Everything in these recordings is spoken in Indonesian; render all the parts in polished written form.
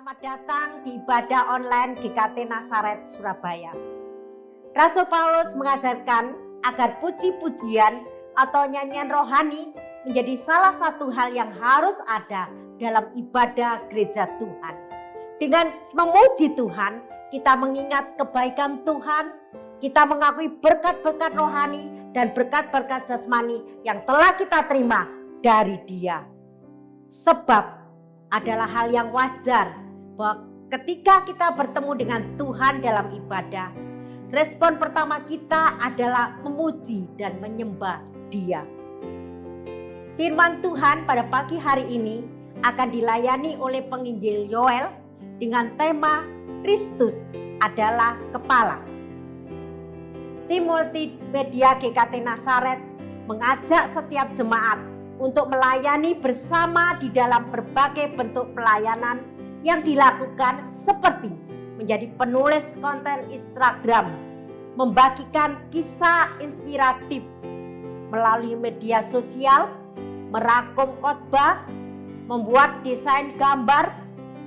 Selamat datang di ibadah online GKT Nazaret Surabaya. Rasul Paulus mengajarkan agar puji-pujian atau nyanyian rohani menjadi salah satu hal yang harus ada dalam ibadah gereja Tuhan. Dengan memuji Tuhan, kita mengingat kebaikan Tuhan, kita mengakui berkat-berkat rohani dan berkat-berkat jasmani yang telah kita terima dari Dia. Sebab adalah hal yang wajar bahwa ketika kita bertemu dengan Tuhan dalam ibadah, respon pertama kita adalah memuji dan menyembah Dia. Firman Tuhan pada pagi hari ini akan dilayani oleh penginjil Yoel dengan tema Kristus adalah Kepala. Tim multimedia GKT Nazaret mengajak setiap jemaat untuk melayani bersama di dalam berbagai bentuk pelayanan yang dilakukan, seperti menjadi penulis konten Instagram, membagikan kisah inspiratif melalui media sosial, merangkum khotbah, membuat desain gambar,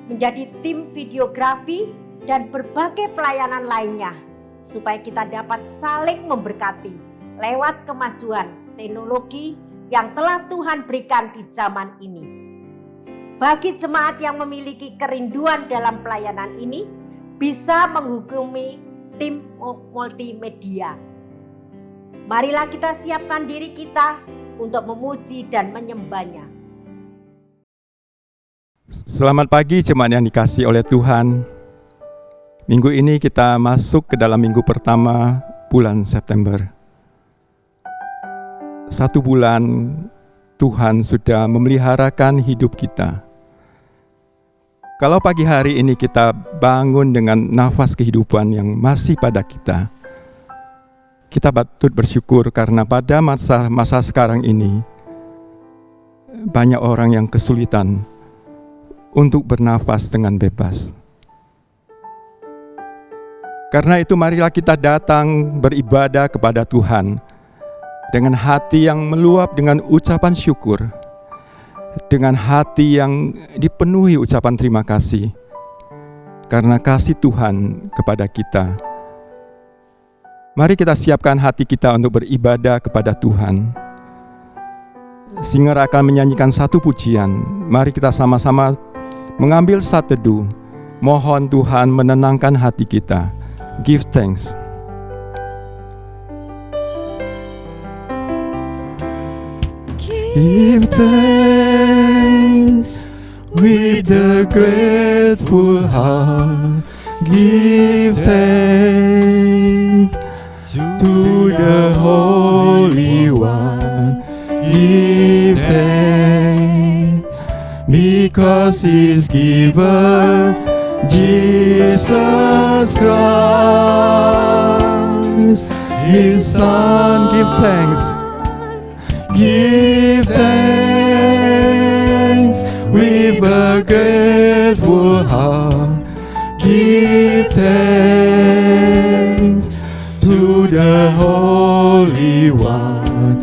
menjadi tim videografi, dan berbagai pelayanan lainnya, supaya kita dapat saling memberkati lewat kemajuan teknologi yang telah Tuhan berikan di zaman ini. Bagi jemaat yang memiliki kerinduan dalam pelayanan ini, bisa menghubungi tim multimedia. Marilah kita siapkan diri kita untuk memuji dan menyembahnya. Selamat pagi jemaat yang dikasihi oleh Tuhan. Minggu ini kita masuk ke dalam minggu pertama bulan September. 1 bulan Tuhan sudah memeliharakan hidup kita. Kalau pagi hari ini kita bangun dengan nafas kehidupan yang masih pada kita, kita patut bersyukur karena pada masa sekarang ini banyak orang yang kesulitan untuk bernafas dengan bebas. Karena itu marilah kita datang beribadah kepada Tuhan dengan hati yang meluap dengan ucapan syukur, dengan hati yang dipenuhi ucapan terima kasih, karena kasih Tuhan kepada kita. Mari kita siapkan hati kita untuk beribadah kepada Tuhan. Singer akan menyanyikan satu pujian. Mari kita sama-sama mengambil saat teduh. Mohon Tuhan menenangkan hati kita. Give thanks. Give thanks with a grateful heart. Give thanks to the Holy One. Give thanks because He's given Jesus Christ, His Son. Give thanks. Give thanks with a grateful heart. Give thanks to the Holy One.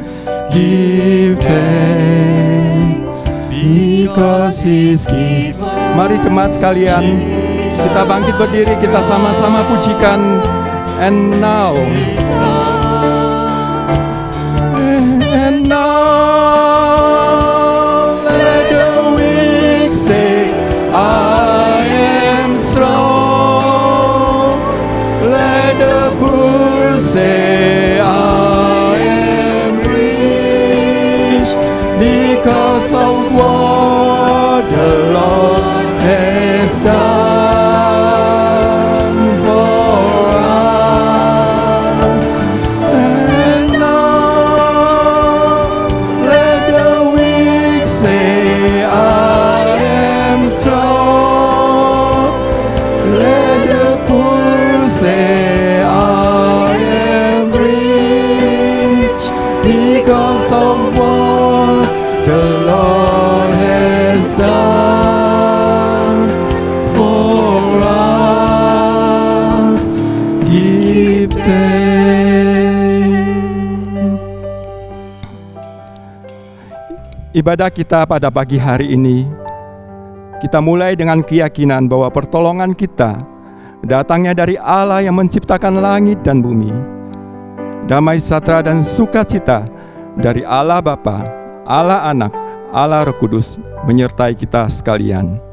Give thanks because He's given. Mari jemaat sekalian, kita bangkit berdiri, kita sama-sama pujikan. And now, and now let the weak say, I am strong. Let the poor say, I am rich, because of what the Lord has done for us. And now let the weak say, I am strong. Let the poor say, I am rich, because of what the Lord has done for us. Give thanks. ibadah kita pada pagi hari ini Kita mulai dengan keyakinan bahwa pertolongan kita datangnya dari Allah yang menciptakan langit dan bumi. Damai sejahtera dan sukacita dari Allah Bapa, Allah Anak, Allah Roh Kudus menyertai kita sekalian.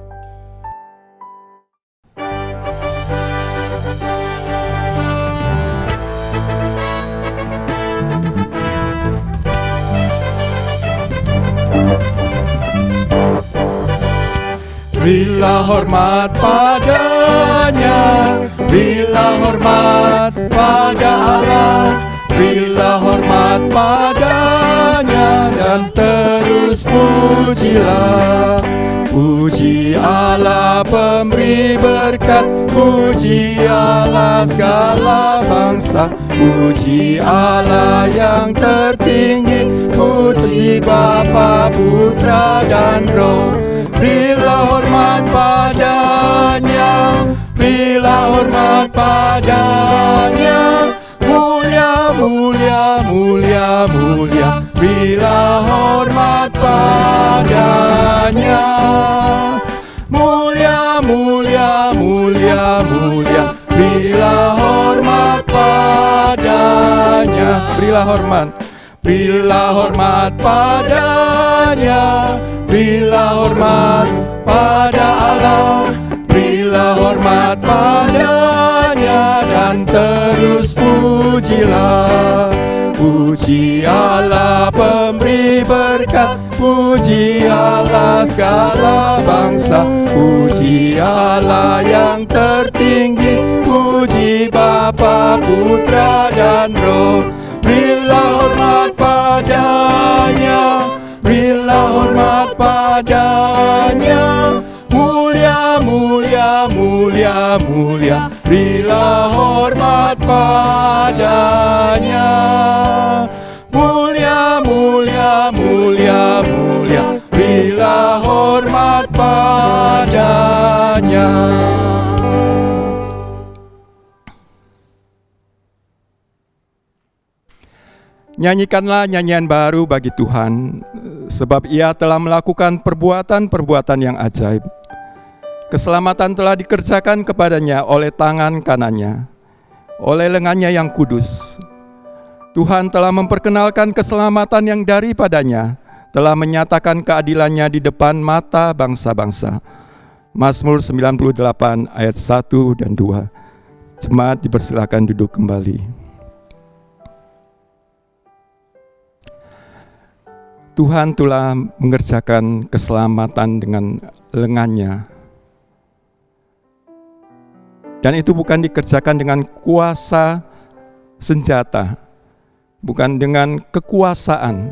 Berilah hormat padanya, berilah hormat pada Allah, berilah hormat padanya, dan terus pujilah. Puji Allah pemberi berkat, puji Allah segala bangsa, puji Allah yang tertinggi, puji Bapa, Putra dan Roh. Berilah hormat padanya, berilah hormat padanya, mulia, mulia, mulia, mulia. Berilah hormat padanya, mulia, mulia, mulia, mulia. Berilah hormat padanya, Berilah hormat. berilah hormat padanya, berilah hormat pada Allah, berilah hormat padanya, dan terus pujilah. Puji Allah pemberi berkat, puji Allah segala bangsa, puji Allah yang tertinggi, puji Bapa, Putra dan Roh. Berilah hormat padanya, berilah hormat padanya, mulia, mulia, mulia, mulia. Berilah hormat padanya, mulia, mulia, mulia, mulia. Berilah hormat padanya. Nyanyikanlah nyanyian baru bagi Tuhan, sebab Ia telah melakukan perbuatan-perbuatan yang ajaib. Keselamatan telah dikerjakan kepadanya oleh tangan kanannya, oleh lengannya yang kudus. Tuhan telah memperkenalkan keselamatan yang daripadanya, telah menyatakan keadilannya di depan mata bangsa-bangsa. Mazmur 98 ayat 1 dan 2. Jemaat dipersilakan duduk kembali. Tuhan telah mengerjakan keselamatan dengan lengannya. Dan itu bukan dikerjakan dengan kuasa senjata, bukan dengan kekuasaan,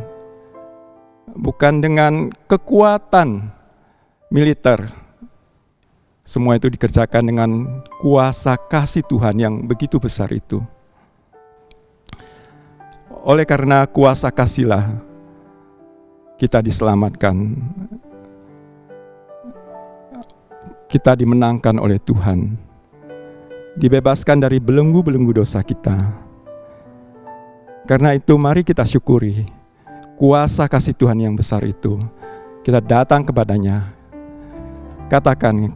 bukan dengan kekuatan militer. Semua itu dikerjakan dengan kuasa kasih Tuhan yang begitu besar itu. Oleh karena kuasa kasihlah kita diselamatkan, kita dimenangkan oleh Tuhan, dibebaskan dari belenggu-belenggu dosa kita. Karena itu mari kita syukuri kuasa kasih Tuhan yang besar itu. Kita datang kepadanya, katakan,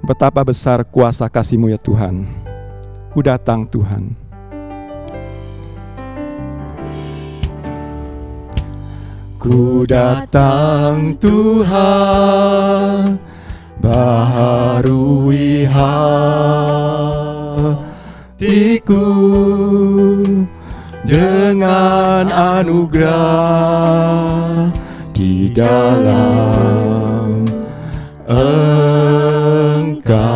betapa besar kuasa kasih-Mu ya Tuhan. Ku datang Tuhan. Ku datang Tuhan, baharui hatiku dengan anugerah di dalam Engkau.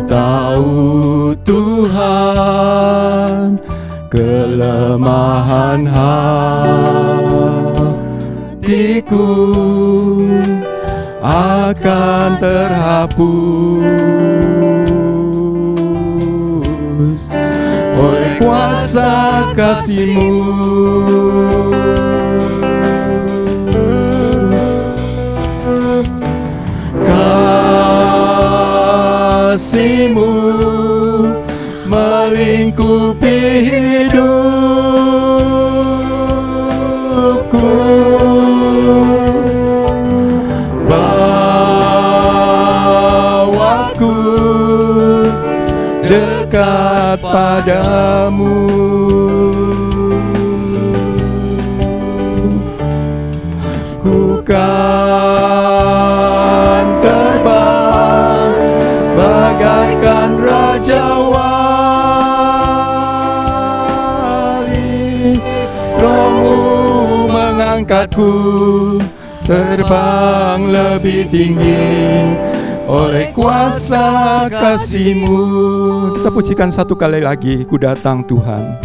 Tahu Tuhan kelemahan hatiku akan terhapus oleh kuasa kasih-Mu. Kasih-Mu melingkupi hidup padamu. Ku kan terbang bagaikan raja wali, Roh-Mu mengangkatku terbang lebih tinggi oleh kuasa kasih-Mu. Kita pujikan satu kali lagi, ku datang Tuhan.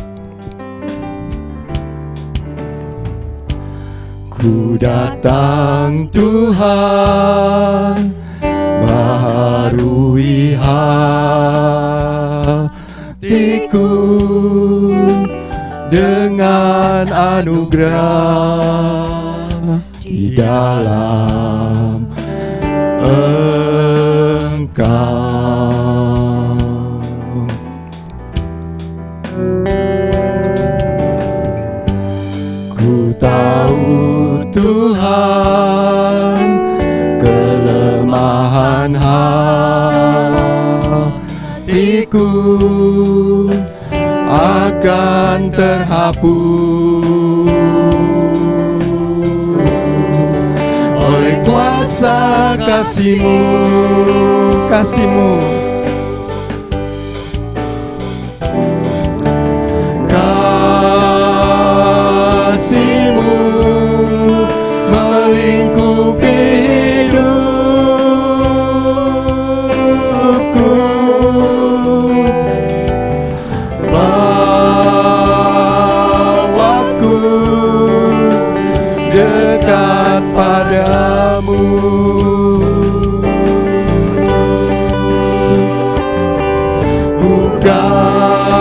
Ku datang Tuhan, baharui hatiku dengan anugerah di dalam Engkau. Ku tahu Tuhan kelemahan hatiku akan terhapus oleh kuasa kasih-Mu, kasih-Mu. Kasih-Mu melingkupi hidupku, bawaku dekat padamu. Ku kan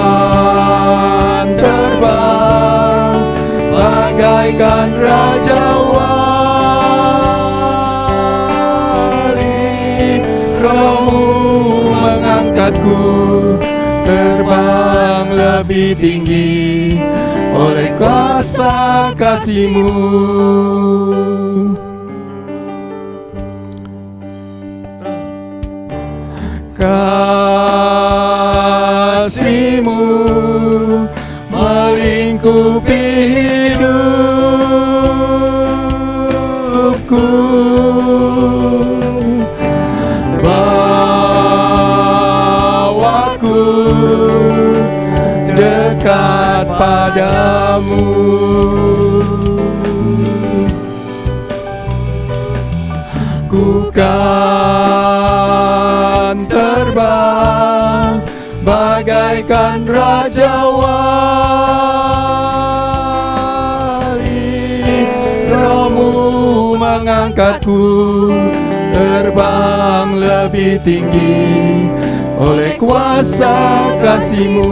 terbang bagaikan raja wali, Roh-Mu mengangkatku terbang lebih tinggi oleh kuasa kasih-Mu. Kasih-Mu melingkupi hidupku, bawaku dekat padamu. Ku kan terbang bagaikan raja wali, Roh-Mu mengangkatku terbang lebih tinggi oleh kuasa kasih-Mu.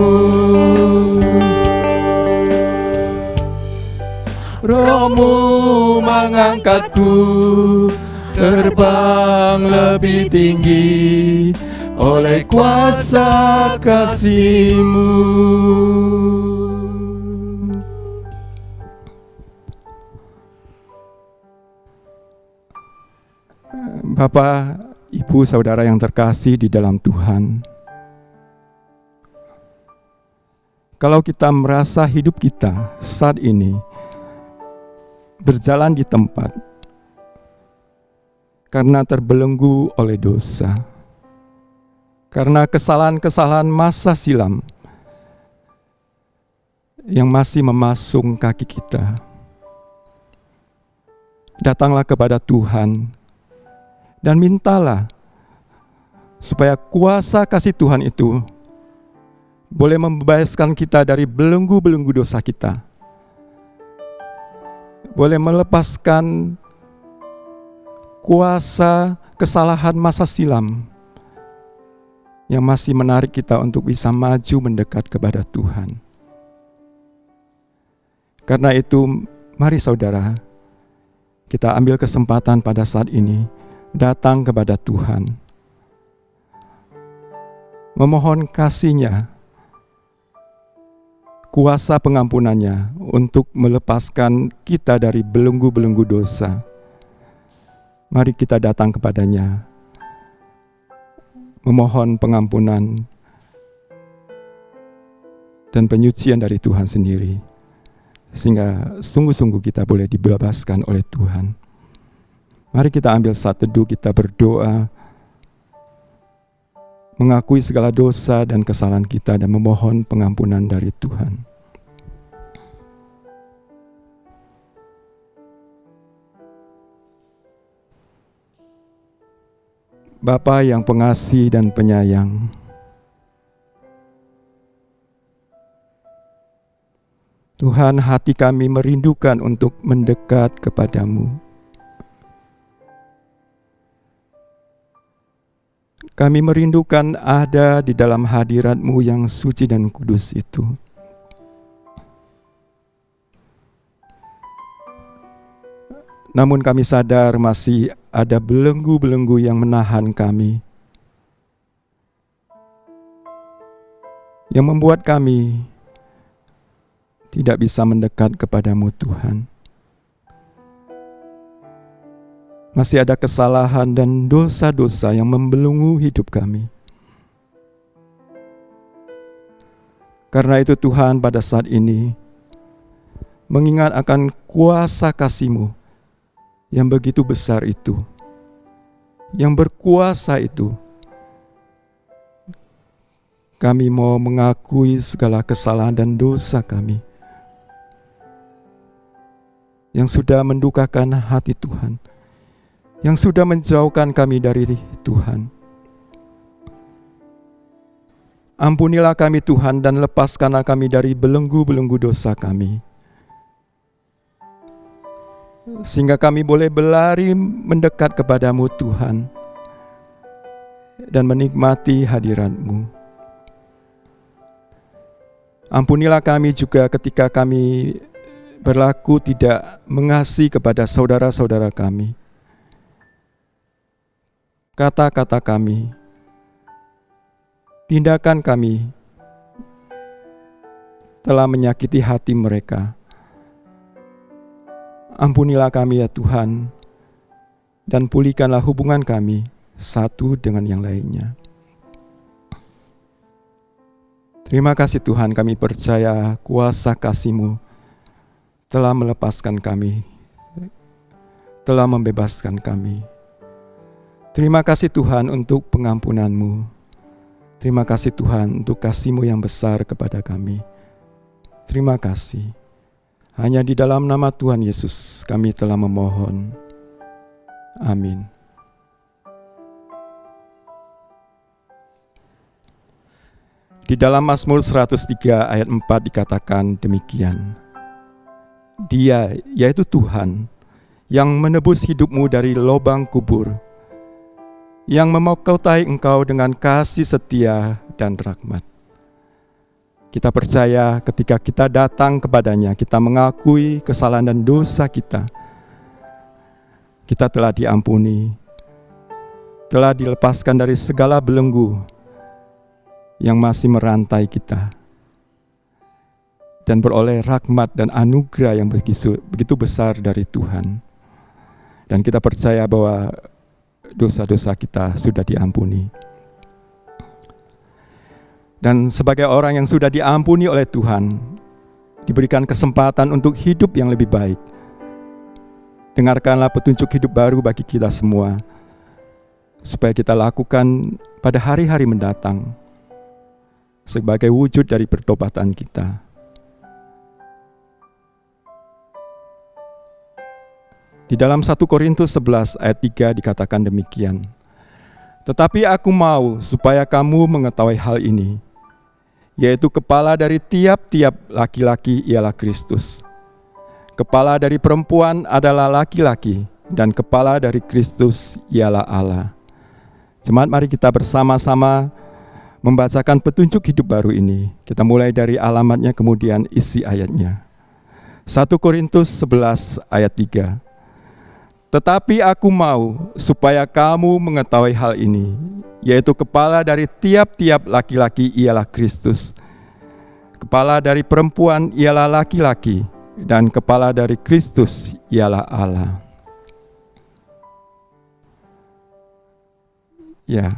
Roh-Mu mengangkatku terbang lebih tinggi oleh kuasa kasih-Mu. Bapak, Ibu, Saudara yang terkasih di dalam Tuhan, kalau kita merasa hidup kita saat ini berjalan di tempat karena terbelenggu oleh dosa, karena kesalahan-kesalahan masa silam yang masih memasung kaki kita, datanglah kepada Tuhan dan mintalah supaya kuasa kasih Tuhan itu boleh membebaskan kita dari belenggu-belenggu dosa kita, boleh melepaskan kuasa kesalahan masa silam yang masih menarik kita untuk bisa maju mendekat kepada Tuhan. Karena itu, mari saudara, kita ambil kesempatan pada saat ini datang kepada Tuhan, memohon kasih-Nya, kuasa pengampunannya untuk melepaskan kita dari belenggu-belenggu dosa. Mari kita datang kepadanya, memohon pengampunan, dan penyucian dari Tuhan sendiri, sehingga sungguh-sungguh kita boleh dibebaskan oleh Tuhan. Mari kita ambil saat teduh, kita berdoa, mengakui segala dosa dan kesalahan kita dan memohon pengampunan dari Tuhan. Bapa yang pengasih dan penyayang, Tuhan, hati kami merindukan untuk mendekat kepadamu. Kami merindukan ada di dalam hadirat-Mu yang suci dan kudus itu. Namun kami sadar masih ada belenggu-belenggu yang menahan kami, yang membuat kami tidak bisa mendekat kepadamu, Tuhan. Masih ada kesalahan dan dosa-dosa yang membelenggu hidup kami. Karena itu Tuhan, pada saat ini mengingat akan kuasa kasih-Mu yang begitu besar itu, yang berkuasa itu, kami mau mengakui segala kesalahan dan dosa kami yang sudah mendukakan hati Tuhan, yang sudah menjauhkan kami dari Tuhan. Ampunilah kami Tuhan dan lepaskanlah kami dari belenggu-belenggu dosa kami, sehingga kami boleh berlari mendekat kepadamu Tuhan dan menikmati hadirat-Mu. Ampunilah kami juga ketika kami berlaku tidak mengasihi kepada saudara-saudara kami. Kata-kata kami, tindakan kami telah menyakiti hati mereka. Ampunilah kami ya Tuhan, dan pulihkanlah hubungan kami satu dengan yang lainnya. Terima kasih Tuhan, kami percaya kuasa kasih-Mu telah melepaskan kami, telah membebaskan kami. Terima kasih Tuhan untuk pengampunan-Mu. Terima kasih Tuhan untuk kasih-Mu yang besar kepada kami. Terima kasih. Hanya di dalam nama Tuhan Yesus kami telah memohon. Amin. Di dalam Mazmur 103 ayat 4 dikatakan demikian. Dia, yaitu Tuhan, yang menebus hidupmu dari lubang kubur, yang memahkotai engkau dengan kasih setia dan rahmat. Kita percaya ketika kita datang kepadanya, kita mengakui kesalahan dan dosa kita telah diampuni, telah dilepaskan dari segala belenggu yang masih merantai kita, dan beroleh rahmat dan anugerah yang begitu besar dari Tuhan. Dan kita percaya bahwa dosa-dosa kita sudah diampuni. Dan sebagai orang yang sudah diampuni oleh Tuhan, diberikan kesempatan untuk hidup yang lebih baik. Dengarkanlah petunjuk hidup baru bagi kita semua, supaya kita lakukan pada hari-hari mendatang, sebagai wujud dari pertobatan kita. Di dalam 1 Korintus 11 ayat 3 dikatakan demikian. Tetapi aku mau supaya kamu mengetahui hal ini, yaitu kepala dari tiap-tiap laki-laki ialah Kristus. Kepala dari perempuan adalah laki-laki, dan kepala dari Kristus ialah Allah. Jemaat, mari kita bersama-sama membacakan petunjuk hidup baru ini. Kita mulai dari alamatnya, kemudian isi ayatnya. 1 Korintus 11 ayat 3. Tetapi aku mau supaya kamu mengetahui hal ini, yaitu kepala dari tiap-tiap laki-laki ialah Kristus. Kepala dari perempuan ialah laki-laki, dan kepala dari Kristus ialah Allah. Ya,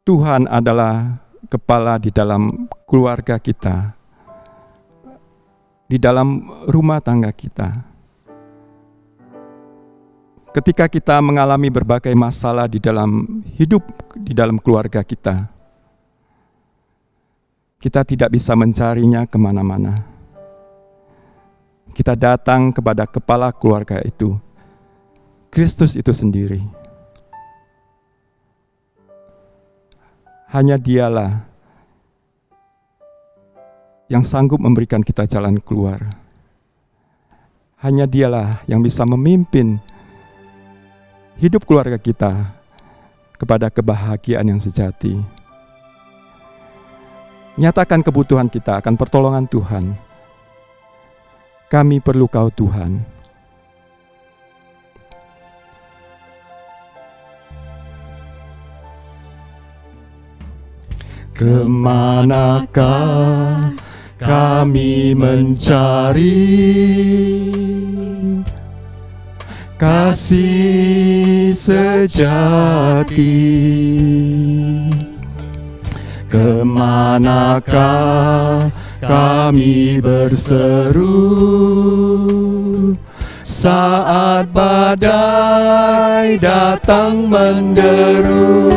Tuhan adalah kepala di dalam keluarga kita, di dalam rumah tangga kita. Ketika kita mengalami berbagai masalah di dalam hidup, di dalam keluarga kita, kita tidak bisa mencarinya kemana-mana. Kita datang kepada kepala keluarga itu, Kristus itu sendiri. Hanya Dialah yang sanggup memberikan kita jalan keluar. Hanya Dialah yang bisa memimpin hidup keluarga kita kepada kebahagiaan yang sejati. Nyatakan kebutuhan kita akan pertolongan Tuhan. Kami perlu Kau Tuhan. Kemanakah kami mencari kasih sejati? Kemanakah kami berseru saat badai datang menderu?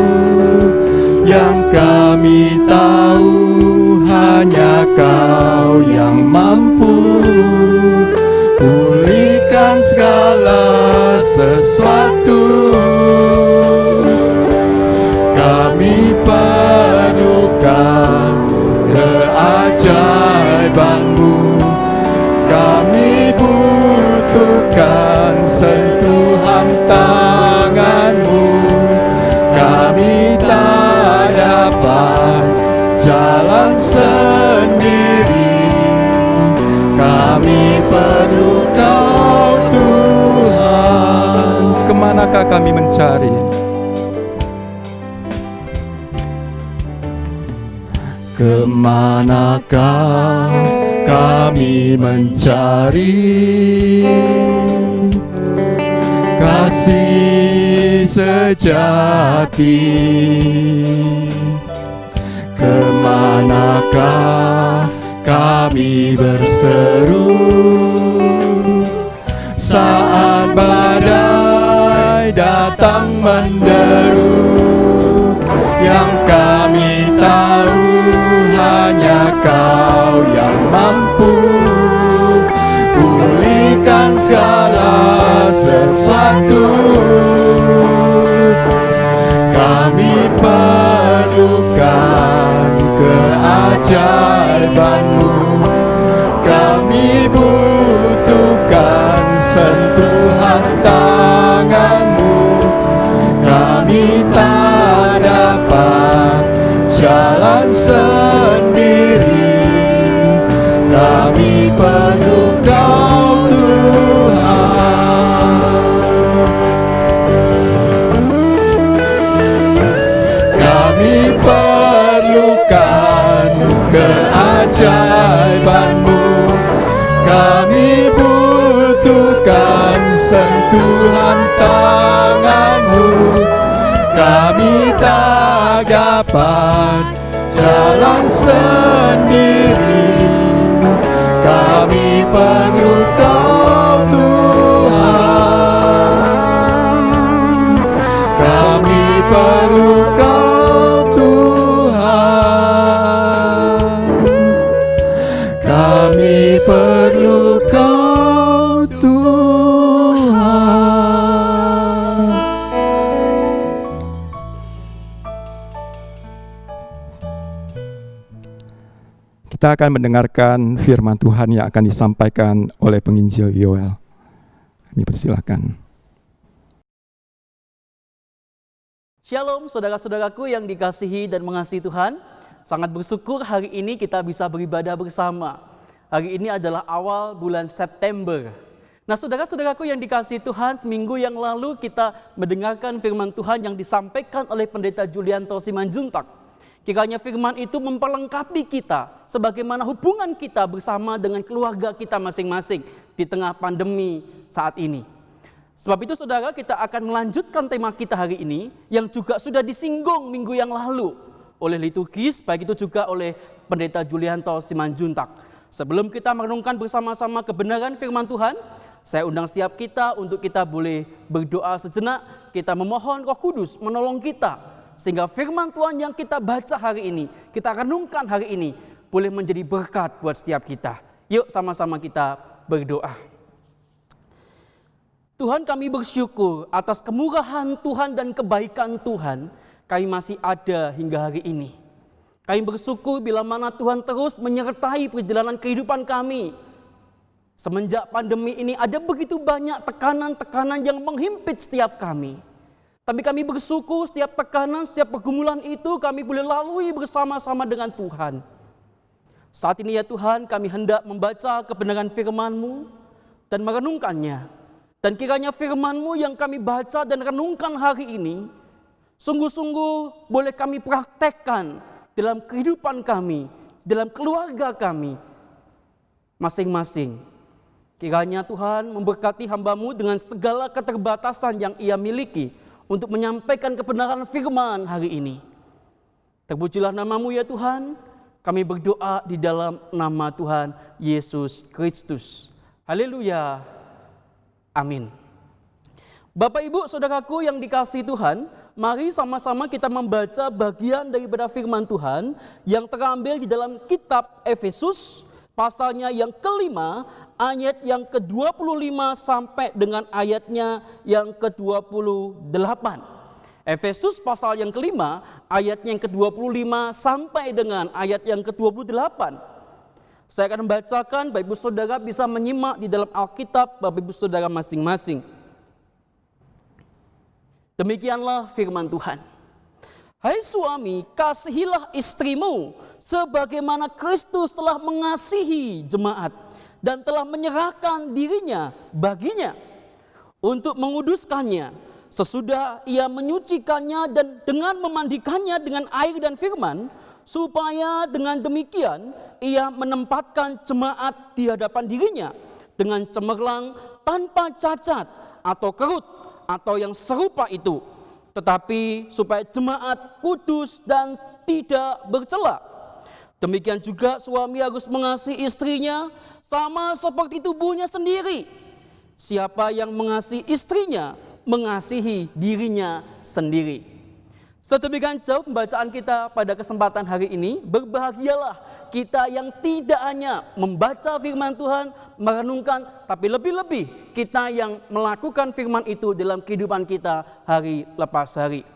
Yang kami tahu hanya Kau yang mampu pulihkan segala sesuatu. Kami perlukan keajaiban-Mu, kami butuhkan sentuhan tangan-Mu. Kami tak dapat jalan sendiri, kami perlu Kau Tuhan. Kemanakah kami mencari? Kemanakah kami mencari kasih sejati? Kemanakah kami berseru saat badai datang menderu? Yang kami tahu hanya Kau yang mampu pulihkan segala sesuatu. Kami perlukan keajaiban-Mu, kami butuhkan sentuhan tangan-Mu. Kami tak dapat jalan sendiri, kami perlu Kau Tuhan. Kami perlukan keajaiban-Mu, kami butuhkan sentuhan tangan-Mu. Kami tak dapat jalan sendiri, kami perlu Kau Tuhan. Kami perlu Kau Tuhan. Kami perlu Kau Tuhan. Kita akan mendengarkan firman Tuhan yang akan disampaikan oleh penginjil Yoel. Kami persilakan. Shalom saudara-saudaraku yang dikasihi dan mengasihi Tuhan. Sangat bersyukur hari ini kita bisa beribadah bersama. Hari ini adalah awal bulan September. Nah saudara-saudaraku yang dikasihi Tuhan, seminggu yang lalu kita mendengarkan firman Tuhan yang disampaikan oleh Pendeta Julianto Simanjuntak. Kiranya firman itu memperlengkapi kita sebagaimana hubungan kita bersama dengan keluarga kita masing-masing di tengah pandemi saat ini. Sebab itu saudara, kita akan melanjutkan tema kita hari ini yang juga sudah disinggung minggu yang lalu oleh liturgis, baik itu juga oleh Pendeta Julianto Simanjuntak. Sebelum kita merenungkan bersama-sama kebenaran firman Tuhan, saya undang setiap kita untuk kita boleh berdoa sejenak, kita memohon Roh Kudus menolong kita, sehingga firman Tuhan yang kita baca hari ini, kita renungkan hari ini, boleh menjadi berkat buat setiap kita. Yuk sama-sama kita berdoa. Tuhan, kami bersyukur atas kemurahan Tuhan dan kebaikan Tuhan, kami masih ada hingga hari ini. Kami bersyukur bila mana Tuhan terus menyertai perjalanan kehidupan kami. Semenjak pandemi ini ada begitu banyak tekanan-tekanan yang menghimpit setiap kami. Tapi kami bersyukur setiap tekanan, setiap pergumulan itu kami boleh lalui bersama-sama dengan Tuhan. Saat ini ya Tuhan, kami hendak membaca kebenaran firman-Mu dan merenungkannya. Dan kiranya firman-Mu yang kami baca dan renungkan hari ini, sungguh-sungguh boleh kami praktekkan dalam kehidupan kami, dalam keluarga kami, masing-masing. Kiranya Tuhan memberkati hamba-Mu dengan segala keterbatasan yang Ia miliki untuk menyampaikan kebenaran firman hari ini. Terpujilah nama-Mu ya Tuhan, kami berdoa di dalam nama Tuhan Yesus Kristus. Haleluya. Amin. Bapak Ibu Saudaraku yang dikasihi Tuhan, mari sama-sama kita membaca bagian daripada firman Tuhan yang terambil di dalam kitab Efesus, pasalnya yang kelima, ayat yang ke-25 sampai dengan ayatnya yang ke-28. Efesus pasal yang kelima, ayatnya yang ke-25 sampai dengan ayat yang ke-28. Saya akan membacakan, Bapak Ibu Saudara bisa menyimak di dalam Alkitab Bapak Ibu Saudara masing-masing. Demikianlah firman Tuhan. Hai suami, kasihilah istrimu sebagaimana Kristus telah mengasihi jemaat dan telah menyerahkan dirinya baginya untuk menguduskannya sesudah ia menyucikannya dan dengan memandikannya dengan air dan firman, supaya dengan demikian ia menempatkan jemaat di hadapan dirinya dengan cemerlang, tanpa cacat atau kerut atau yang serupa itu, tetapi supaya jemaat kudus dan tidak bercela. Demikian juga suami harus mengasihi istrinya sama seperti tubuhnya sendiri. Siapa yang mengasihi istrinya mengasihi dirinya sendiri. Sedemikian jauh pembacaan kita pada kesempatan hari ini. Berbahagialah kita yang tidak hanya membaca firman Tuhan, merenungkan, tapi lebih-lebih kita yang melakukan firman itu dalam kehidupan kita hari lepas hari.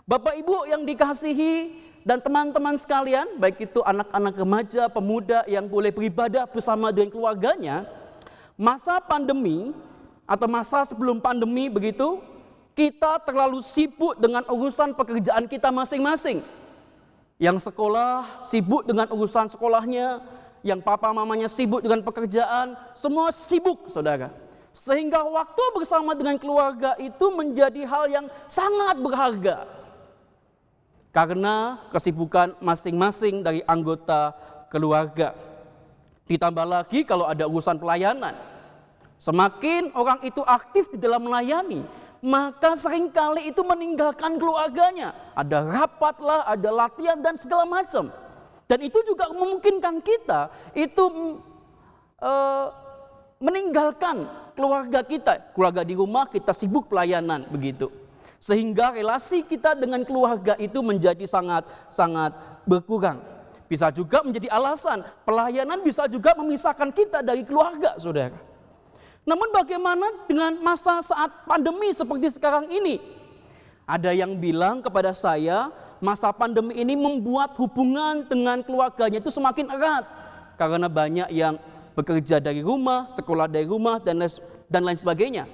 Bapak Ibu yang dikasihi dan teman-teman sekalian, baik itu anak-anak remaja, pemuda yang boleh beribadah bersama dengan keluarganya, masa pandemi atau masa sebelum pandemi begitu, kita terlalu sibuk dengan urusan pekerjaan kita masing-masing. Yang sekolah sibuk dengan urusan sekolahnya, yang papa mamanya sibuk dengan pekerjaan, semua sibuk saudara. Sehingga waktu bersama dengan keluarga itu menjadi hal yang sangat berharga. Karena kesibukan masing-masing dari anggota keluarga. Ditambah lagi kalau ada urusan pelayanan. Semakin orang itu aktif di dalam melayani, maka seringkali itu meninggalkan keluarganya. Ada rapat lah, ada latihan dan segala macam. Dan itu juga memungkinkan kita itu meninggalkan keluarga kita. Keluarga di rumah kita sibuk pelayanan begitu. Sehingga relasi kita dengan keluarga itu menjadi sangat berkurang. Bisa juga menjadi alasan pelayanan bisa juga memisahkan kita dari keluarga, saudara. Namun bagaimana dengan masa saat pandemi seperti sekarang ini? Ada yang bilang kepada saya, masa pandemi ini membuat hubungan dengan keluarganya itu semakin erat. Karena banyak yang bekerja dari rumah, sekolah dari rumah, dan lain sebagainya.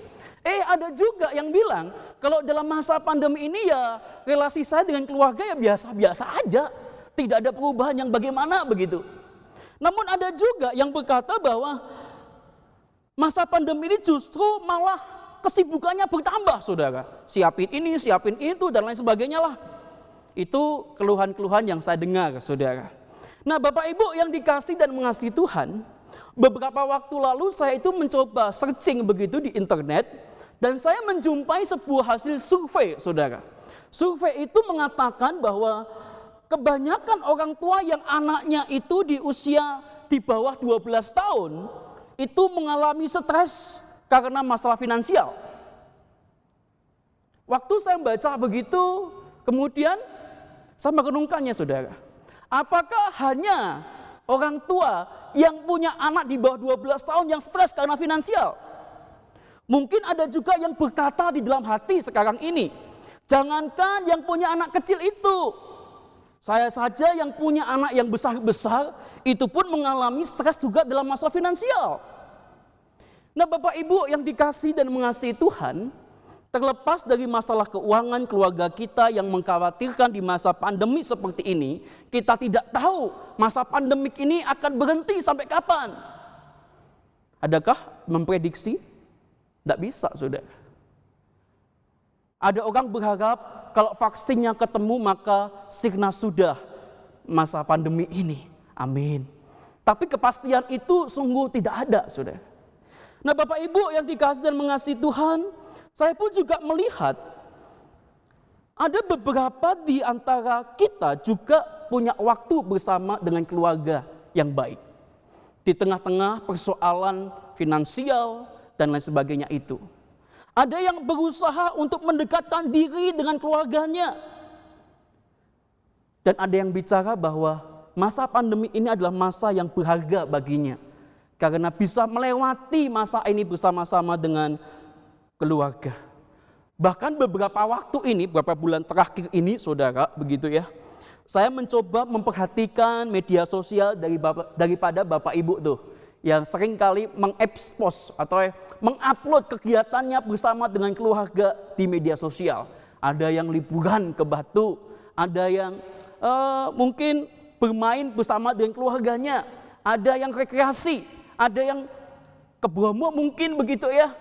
Ada juga yang bilang, kalau dalam masa pandemi ini ya relasi saya dengan keluarga ya biasa-biasa aja. Tidak ada perubahan yang bagaimana begitu. Namun ada juga yang berkata bahwa masa pandemi ini justru malah kesibukannya bertambah, saudara. Siapin ini, siapin itu, dan lain sebagainya lah. Itu keluhan-keluhan yang saya dengar, saudara. Nah, Bapak Ibu yang dikasih dan mengasihi Tuhan, beberapa waktu lalu saya itu mencoba searching begitu di internet, dan saya menjumpai sebuah hasil survei, saudara. Survei itu mengatakan bahwa kebanyakan orang tua yang anaknya itu di usia di bawah 12 tahun itu mengalami stres karena masalah finansial. Waktu saya baca begitu, kemudian saya merenungkannya, saudara. Apakah hanya orang tua yang punya anak di bawah 12 tahun yang stres karena finansial? Mungkin ada juga yang berkata di dalam hati sekarang ini, jangankan yang punya anak kecil itu, saya saja yang punya anak yang besar-besar, itu pun mengalami stres juga dalam masalah finansial. Nah, Bapak Ibu yang dikasihi dan mengasihi Tuhan, terlepas dari masalah keuangan keluarga kita yang mengkhawatirkan di masa pandemi seperti ini, kita tidak tahu masa pandemik ini akan berhenti sampai kapan. Adakah memprediksi? Tidak bisa, saudara. Ada orang berharap kalau vaksinnya ketemu maka sirna sudah masa pandemi ini. Amin. Tapi kepastian itu sungguh tidak ada, saudara. Nah, Bapak Ibu yang dikasihi dan mengasihi Tuhan, saya pun juga melihat ada beberapa di antara kita juga punya waktu bersama dengan keluarga yang baik. Di tengah-tengah persoalan finansial dan lain sebagainya itu. Ada yang berusaha untuk mendekatkan diri dengan keluarganya. Dan ada yang bicara bahwa masa pandemi ini adalah masa yang berharga baginya. Karena bisa melewati masa ini bersama-sama dengan keluarga. Bahkan beberapa waktu ini, beberapa bulan terakhir ini, saudara, begitu ya, saya mencoba memperhatikan media sosial daripada Bapak Ibu tuh, yang sering kali mengekspos atau mengupload kegiatannya bersama dengan keluarga di media sosial. Ada yang liburan ke Batu, ada yang mungkin bermain bersama dengan keluarganya, ada yang rekreasi, ada yang ke Bromo mungkin begitu ya.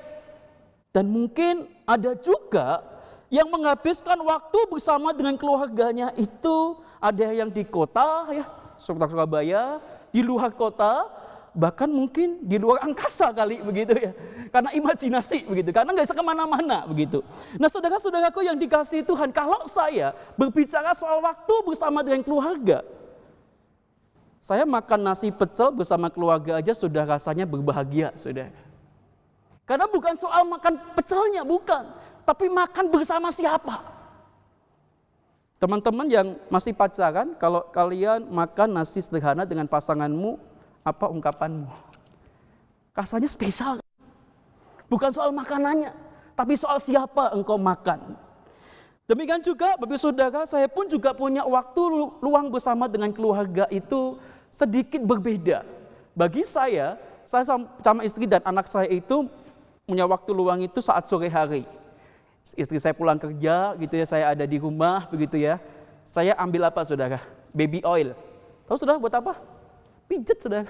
Dan mungkin ada juga yang menghabiskan waktu bersama dengan keluarganya itu, ada yang di kota ya, seperti Surabaya, di luar kota, bahkan mungkin di luar angkasa kali begitu ya. Karena imajinasi begitu, karena nggak bisa kemana-mana begitu. Nah, saudara-saudaraku yang dikasihi Tuhan, kalau saya berbicara soal waktu bersama dengan keluarga, saya makan nasi pecel bersama keluarga aja sudah rasanya berbahagia, saudara. Karena bukan soal makan pecelnya, bukan. Tapi makan bersama siapa. Teman-teman yang masih pacaran, kalau kalian makan nasi sederhana dengan pasanganmu, apa ungkapanmu? Rasanya spesial. Bukan soal makanannya, tapi soal siapa engkau makan. Demikian juga, Bapak Saudara, saya pun juga punya waktu luang bersama dengan keluarga itu sedikit berbeda. Bagi saya sama istri dan anak saya itu punya waktu luang itu saat sore hari. Istri saya pulang kerja gitu ya, saya ada di rumah begitu ya. Saya ambil apa, saudara? Baby oil. Tahu saudara buat apa? Pijet, saudara.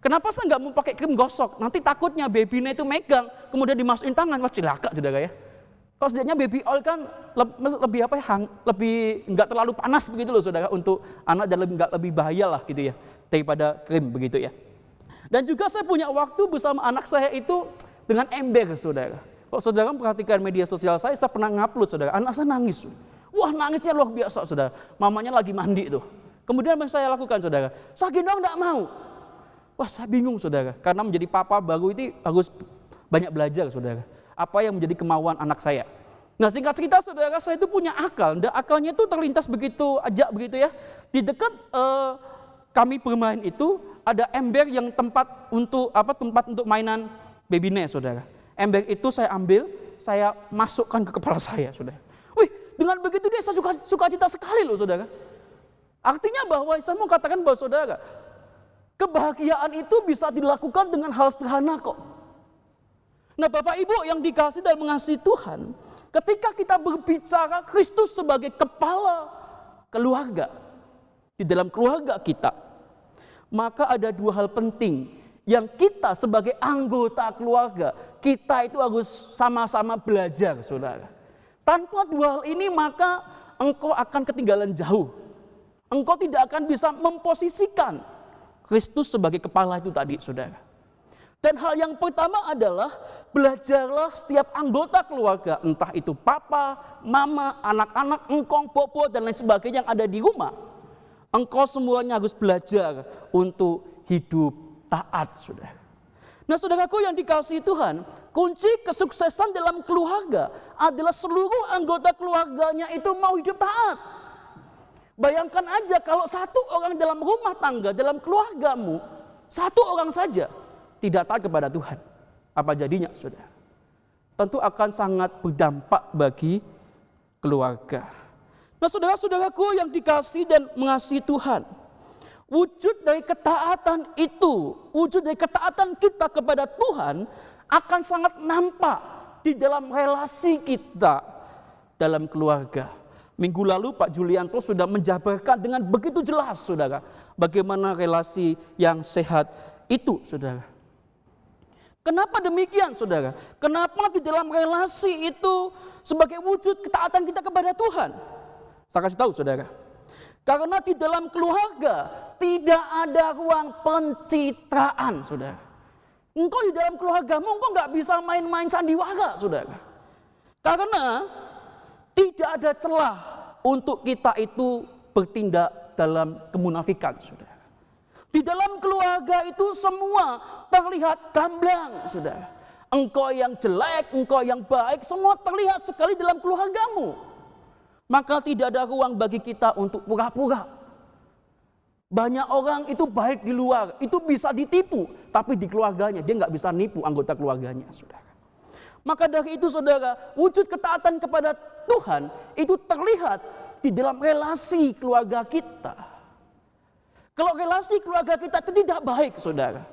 Kenapa saya nggak mau pakai krim gosok? Nanti takutnya babynya itu megang, kemudian dimasukin tangan, wah cilaka, saudara ya. Kalau setidaknya baby oil kan lebih apa ya, lebih nggak terlalu panas begitu loh, saudara, untuk anak, dan nggak lebih bahaya lah gitu ya daripada krim begitu ya. Dan juga saya punya waktu bersama anak saya itu dengan ember, saudara. Kalau saudara perhatikan media sosial saya pernah ngupload, saudara, anak saya nangis. Wah, nangisnya luar biasa, saudara. Mamanya lagi mandi tuh. Kemudian yang saya lakukan, saudara, saya gendong nggak mau. Wah, saya bingung, saudara, karena menjadi papa baru itu harus banyak belajar, saudara. Apa yang menjadi kemauan anak saya. Nah, singkat cerita, saudara, saya itu punya akal. Dan akalnya itu terlintas begitu aja begitu ya. Di dekat kami bermain itu ada ember yang tempat untuk mainan baby nest, saudara. Ember itu saya ambil, saya masukkan ke kepala saya, saudara. Wih, dengan begitu dia saya suka cita sekali loh, saudara. Artinya bahwa saya mau katakan bahwa, saudara, kebahagiaan itu bisa dilakukan dengan hal sederhana kok. Nah, Bapak Ibu yang dikasihi dan mengasihi Tuhan, ketika kita berbicara Kristus sebagai kepala keluarga, di dalam keluarga kita, maka ada dua hal penting yang kita sebagai anggota keluarga, kita itu harus sama-sama belajar, saudara. Tanpa dua hal ini maka engkau akan ketinggalan jauh. Engkau tidak akan bisa memposisikan Kristus sebagai kepala itu tadi, saudara. Dan hal yang pertama adalah belajarlah setiap anggota keluarga, entah itu papa, mama, anak-anak, engkong, bobo, dan lain sebagainya yang ada di rumah. Engkau semuanya harus belajar untuk hidup taat, saudara. Nah, saudaraku yang dikasihi Tuhan, kunci kesuksesan dalam keluarga adalah seluruh anggota keluarganya itu mau hidup taat. Bayangkan aja kalau satu orang dalam rumah tangga, dalam keluargamu, satu orang saja tidak taat kepada Tuhan. Apa jadinya, saudara? Tentu akan sangat berdampak bagi keluarga. Nah, saudara-saudaraku yang dikasihi dan mengasihi Tuhan, wujud dari ketaatan itu, wujud dari ketaatan kita kepada Tuhan akan sangat nampak di dalam relasi kita dalam keluarga. Minggu lalu Pak Julianto sudah menjabarkan dengan begitu jelas, saudara, bagaimana relasi yang sehat itu, saudara. Kenapa demikian, saudara? Kenapa di dalam relasi itu sebagai wujud ketaatan kita kepada Tuhan? Saya kasih tahu, saudara. Karena di dalam keluarga tidak ada ruang pencitraan, saudara. Engkau di dalam keluargamu, engkau nggak bisa main-main sandiwara, saudara. Karena tidak ada celah untuk kita itu bertindak dalam kemunafikan, saudara. Di dalam keluarga itu semua terlihat gamblang, saudara. Engkau yang jelek, engkau yang baik, semua terlihat sekali dalam keluargamu. Maka tidak ada ruang bagi kita untuk pura-pura. Banyak orang itu baik di luar, itu bisa ditipu. Tapi di keluarganya, dia nggak bisa nipu anggota keluarganya, saudara. Maka dari itu, saudara, wujud ketaatan kepada Tuhan itu terlihat di dalam relasi keluarga kita. Kalau relasi keluarga kita itu tidak baik, saudara,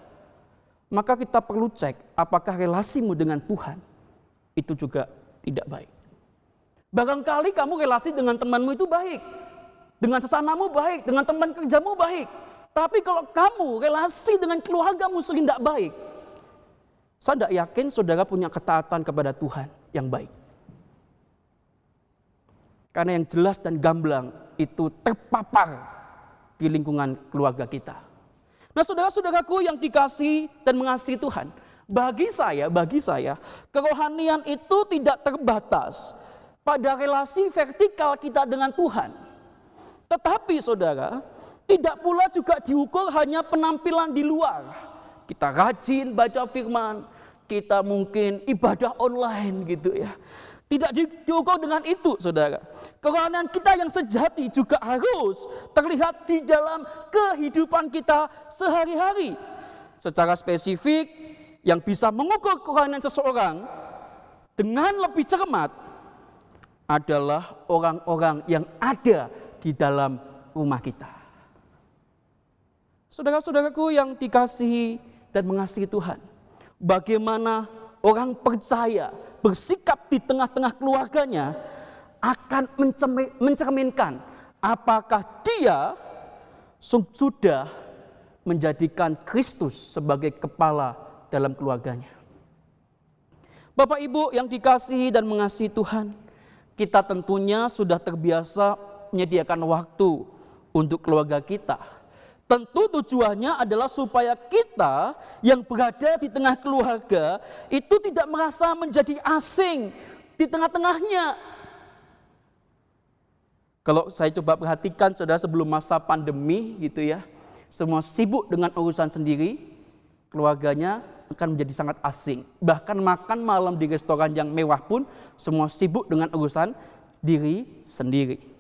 maka kita perlu cek apakah relasimu dengan Tuhan itu juga tidak baik. Barangkali kamu relasi dengan temanmu itu baik, dengan sesamamu baik, dengan teman kerjamu baik. Tapi kalau kamu relasi dengan keluargamu sering tidak baik, saya tidak yakin saudara punya ketaatan kepada Tuhan yang baik. Karena yang jelas dan gamblang itu terpapar di lingkungan keluarga kita. Nah, saudara-saudaraku yang dikasihi dan mengasihi Tuhan, bagi saya, kerohanian itu tidak terbatas pada relasi vertikal kita dengan Tuhan. Tetapi saudara, tidak pula juga diukur hanya penampilan di luar. Kita rajin baca firman, kita mungkin ibadah online gitu ya. Tidak diukur dengan itu, saudara. Kerohanian kita yang sejati juga harus terlihat di dalam kehidupan kita sehari-hari. Secara spesifik, yang bisa mengukur kerohanian seseorang dengan lebih cermat adalah orang-orang yang ada di dalam rumah kita. Saudara-saudaraku yang dikasihi dan mengasihi Tuhan, bagaimana orang percaya bersikap di tengah-tengah keluarganya akan mencerminkan apakah dia sudah menjadikan Kristus sebagai kepala dalam keluarganya. Bapak Ibu yang dikasihi dan mengasihi Tuhan, kita tentunya sudah terbiasa menyediakan waktu untuk keluarga kita. Tentu tujuannya adalah supaya kita yang berada di tengah keluarga itu tidak merasa menjadi asing di tengah-tengahnya. Kalau saya coba perhatikan, saudara, sebelum masa pandemi gitu ya, semua sibuk dengan urusan sendiri, keluarganya akan menjadi sangat asing. Bahkan makan malam di restoran yang mewah pun semua sibuk dengan urusan diri sendiri.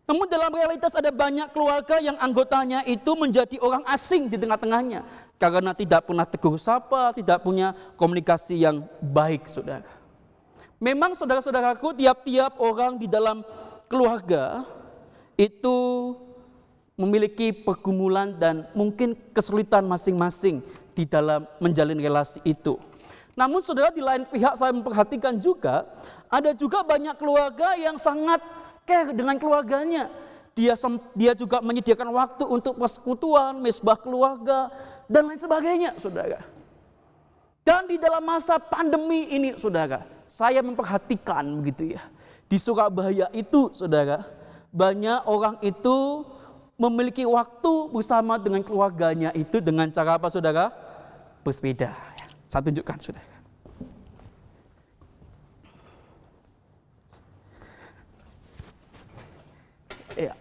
Namun dalam realitas ada banyak keluarga yang anggotanya itu menjadi orang asing di tengah-tengahnya. Karena tidak pernah tegur sapa, tidak punya komunikasi yang baik, saudara. Memang saudara-saudaraku, tiap-tiap orang di dalam keluarga itu memiliki pergumulan dan mungkin kesulitan masing-masing di dalam menjalin relasi itu. Namun saudara, di lain pihak saya memperhatikan juga, ada juga banyak keluarga yang sangat care dengan keluarganya. Dia juga menyediakan waktu untuk persekutuan, mesbah keluarga, dan lain sebagainya, saudara. Dan di dalam masa pandemi ini, saudara, saya memperhatikan begitu ya. Di Surabaya itu, saudara, banyak orang itu memiliki waktu bersama dengan keluarganya itu dengan cara apa, saudara? Bersepeda. Saya tunjukkan, saudara. Ya.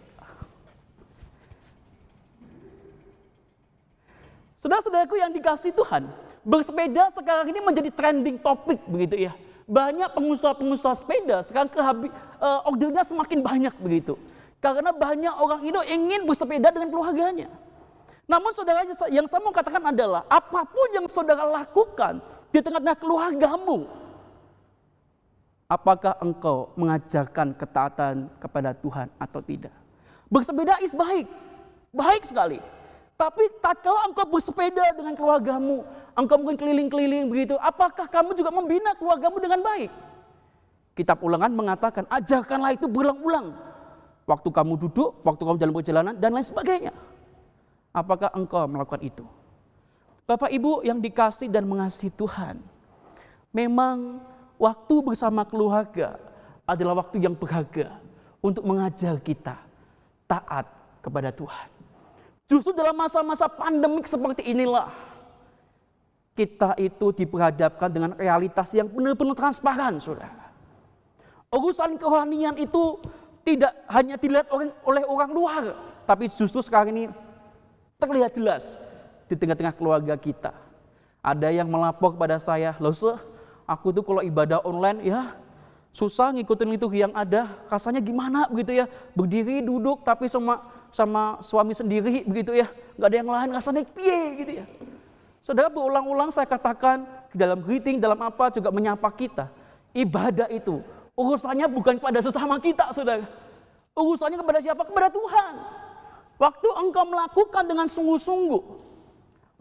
Saudara-saudaraku yang dikasihi Tuhan, bersepeda sekarang ini menjadi trending topik begitu ya. Banyak pengusaha-pengusaha sepeda sekarang ordernya semakin banyak begitu. Karena banyak orang itu ingin bersepeda dengan keluarganya. Namun saudara, yang saya mau katakan adalah apapun yang saudara lakukan di tengah-tengah keluargamu, apakah engkau mengajarkan ketaatan kepada Tuhan atau tidak? Bersepeda is baik, baik sekali. Tapi tatkala engkau bersepeda dengan keluargamu, engkau mungkin keliling-keliling begitu, apakah kamu juga membina keluargamu dengan baik? Kitab Ulangan mengatakan, ajarkanlah itu berulang-ulang. Waktu kamu duduk, waktu kamu dalam perjalanan, dan lain sebagainya. Apakah engkau melakukan itu? Bapak Ibu yang dikasihi dan mengasihi Tuhan, memang waktu bersama keluarga adalah waktu yang berharga untuk mengajar kita taat kepada Tuhan. Justru dalam masa-masa pandemik seperti inilah, kita itu diperhadapkan dengan realitas yang benar-benar transparan, saudara. Urusan kerohanian itu tidak hanya dilihat oleh orang luar, tapi justru sekarang ini terlihat jelas di tengah-tengah keluarga kita. Ada yang melapor kepada saya, loh aku tuh kalau ibadah online ya susah ngikutin itu yang ada, rasanya gimana begitu ya, berdiri duduk tapi sama suami sendiri begitu ya, nggak ada yang lain, rasanya piye gitu ya. Saudara, berulang-ulang saya katakan dalam greeting, dalam apa juga menyapa kita, ibadah itu urusannya bukan pada sesama kita, saudara. Urusannya kepada siapa? Kepada Tuhan. Waktu engkau melakukan dengan sungguh-sungguh,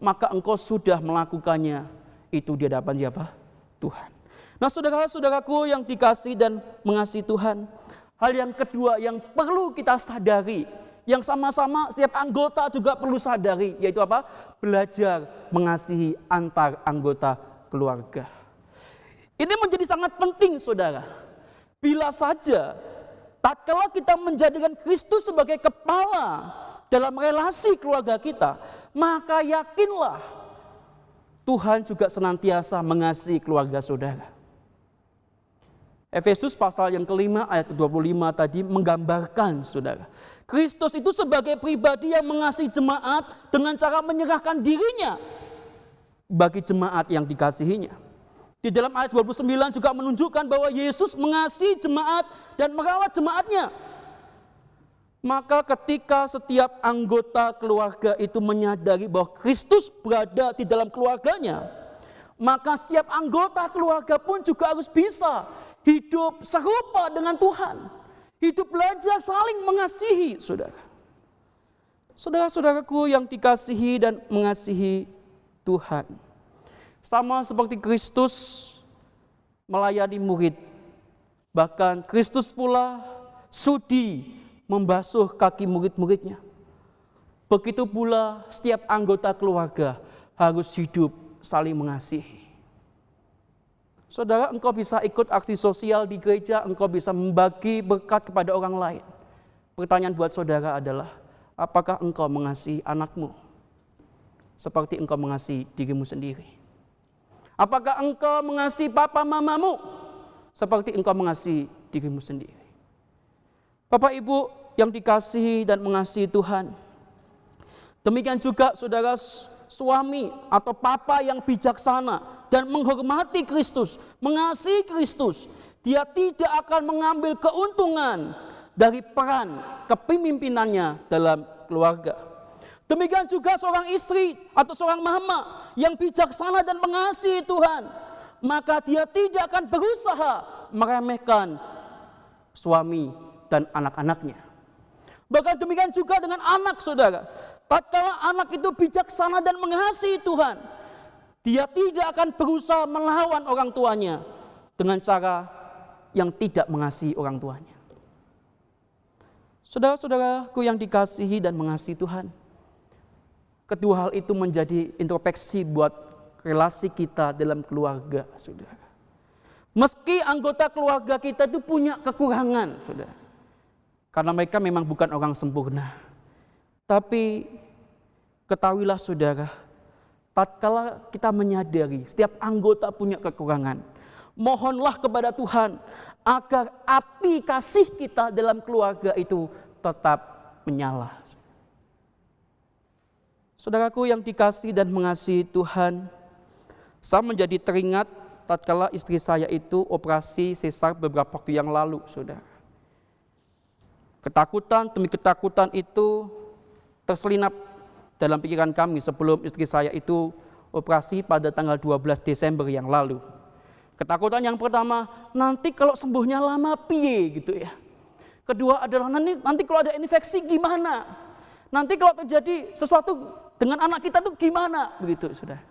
maka engkau sudah melakukannya itu di hadapan siapa? Tuhan. Nah, saudara-saudaraku yang dikasihi dan mengasihi Tuhan, hal yang kedua yang perlu kita sadari, yang sama-sama setiap anggota juga perlu sadari, yaitu apa? Belajar mengasihi antar anggota keluarga. Ini menjadi sangat penting, saudara. Bila saja tatkala kita menjadikan Kristus sebagai kepala dalam relasi keluarga kita, maka yakinlah Tuhan juga senantiasa mengasihi keluarga saudara. Efesus pasal yang kelima ayat 25 tadi menggambarkan, saudara, Kristus itu sebagai pribadi yang mengasihi jemaat dengan cara menyerahkan dirinya bagi jemaat yang dikasihinya. Di dalam ayat 29 juga menunjukkan bahwa Yesus mengasihi jemaat dan merawat jemaatnya. Maka ketika setiap anggota keluarga itu menyadari bahwa Kristus berada di dalam keluarganya, maka setiap anggota keluarga pun juga harus bisa hidup serupa dengan Tuhan. Hidup belajar saling mengasihi, saudara. Saudara-saudaraku yang dikasihi dan mengasihi Tuhan. Sama seperti Kristus melayani murid, bahkan Kristus pula sudi membasuh kaki murid-muridnya. Begitu pula setiap anggota keluarga harus hidup saling mengasihi. Saudara, engkau bisa ikut aksi sosial di gereja, engkau bisa membagi berkat kepada orang lain. Pertanyaan buat saudara adalah, apakah engkau mengasihi anakmu seperti engkau mengasihi dirimu sendiri? Apakah engkau mengasihi papa mamamu seperti engkau mengasihi dirimu sendiri? Bapak Ibu yang dikasihi dan mengasihi Tuhan, demikian juga saudara suami atau papa yang bijaksana dan menghormati Kristus, mengasihi Kristus, dia tidak akan mengambil keuntungan dari peran kepemimpinannya dalam keluarga. Demikian juga seorang istri atau seorang mama yang bijaksana dan mengasihi Tuhan, maka dia tidak akan berusaha meremehkan suami dan anak-anaknya. Bahkan demikian juga dengan anak, saudara. Tatkala anak itu bijaksana dan mengasihi Tuhan, dia tidak akan berusaha melawan orang tuanya dengan cara yang tidak mengasihi orang tuanya. Saudara-saudaraku yang dikasihi dan mengasihi Tuhan, kedua hal itu menjadi introspeksi buat relasi kita dalam keluarga, saudara. Meski anggota keluarga kita itu punya kekurangan, saudara. Karena mereka memang bukan orang sempurna. Tapi ketahuilah saudara, tatkala kita menyadari setiap anggota punya kekurangan, mohonlah kepada Tuhan agar api kasih kita dalam keluarga itu tetap menyala. Saudaraku yang dikasihi dan mengasihi Tuhan, saya menjadi teringat tatkala istri saya itu operasi sesar beberapa waktu yang lalu, saudara. Ketakutan demi ketakutan itu terselinap dalam pikiran kami sebelum istri saya itu operasi pada tanggal 12 Desember yang lalu. Ketakutan yang pertama, nanti kalau sembuhnya lama piye gitu ya. Kedua adalah nanti kalau ada infeksi gimana? Nanti kalau terjadi sesuatu dengan anak kita tuh gimana? Begitu, saudara.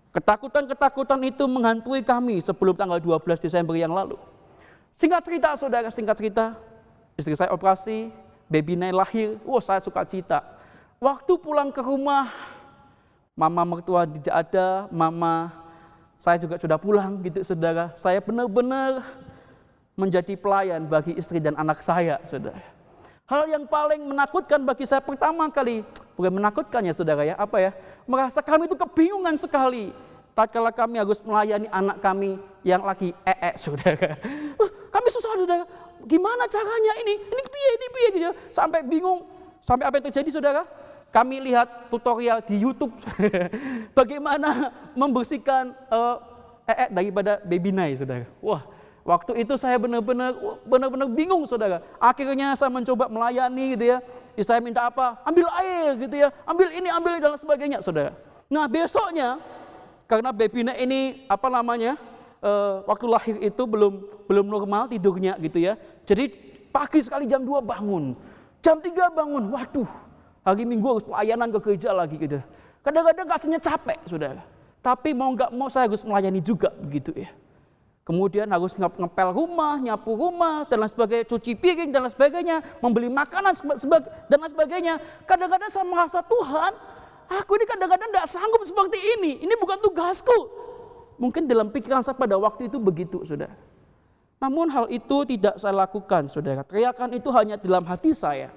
Ketakutan-ketakutan itu menghantui kami sebelum tanggal 12 Desember yang lalu. Singkat cerita, saudara, istri saya operasi, baby Nay lahir, saya suka cita. Waktu pulang ke rumah, mama mertua tidak ada, mama saya juga sudah pulang gitu, saudara. Saya benar-benar menjadi pelayan bagi istri dan anak saya, saudara. Hal yang paling menakutkan bagi saya pertama kali, bukan menakutkan ya saudara ya, merasa kami itu kebingungan sekali tatkala kami harus melayani anak kami yang lagi saudara. Kami susah, saudara. Gimana caranya ini piye gitu. Sampai bingung, sampai apa yang terjadi, saudara? Kami lihat tutorial di YouTube bagaimana membersihkan daripada baby Nay, saudara. Wah, waktu itu saya benar-benar bingung, saudara. Akhirnya saya mencoba melayani gitu ya. Saya minta apa? Ambil air gitu ya. Ambil ini dan sebagainya, saudara. Nah, besoknya karena baby Nay ini waktu lahir itu belum normal tidurnya gitu ya. Jadi pagi sekali jam 2 bangun. Jam 3 bangun. Waduh, hari Minggu harus pelayanan ke gereja lagi gitu. Kadang-kadang rasanya capek, saudara. Tapi mau nggak mau saya harus melayani juga begitu ya. Kemudian harus ngepel rumah, nyapu rumah, dan lain sebagainya, cuci piring, dan lain sebagainya, membeli makanan, dan lain sebagainya. Kadang-kadang saya merasa, Tuhan, aku ini kadang-kadang tidak sanggup seperti ini bukan tugasku. Mungkin dalam pikiran saya pada waktu itu begitu, saudara. Namun hal itu tidak saya lakukan, saudara. Teriakan itu hanya dalam hati saya.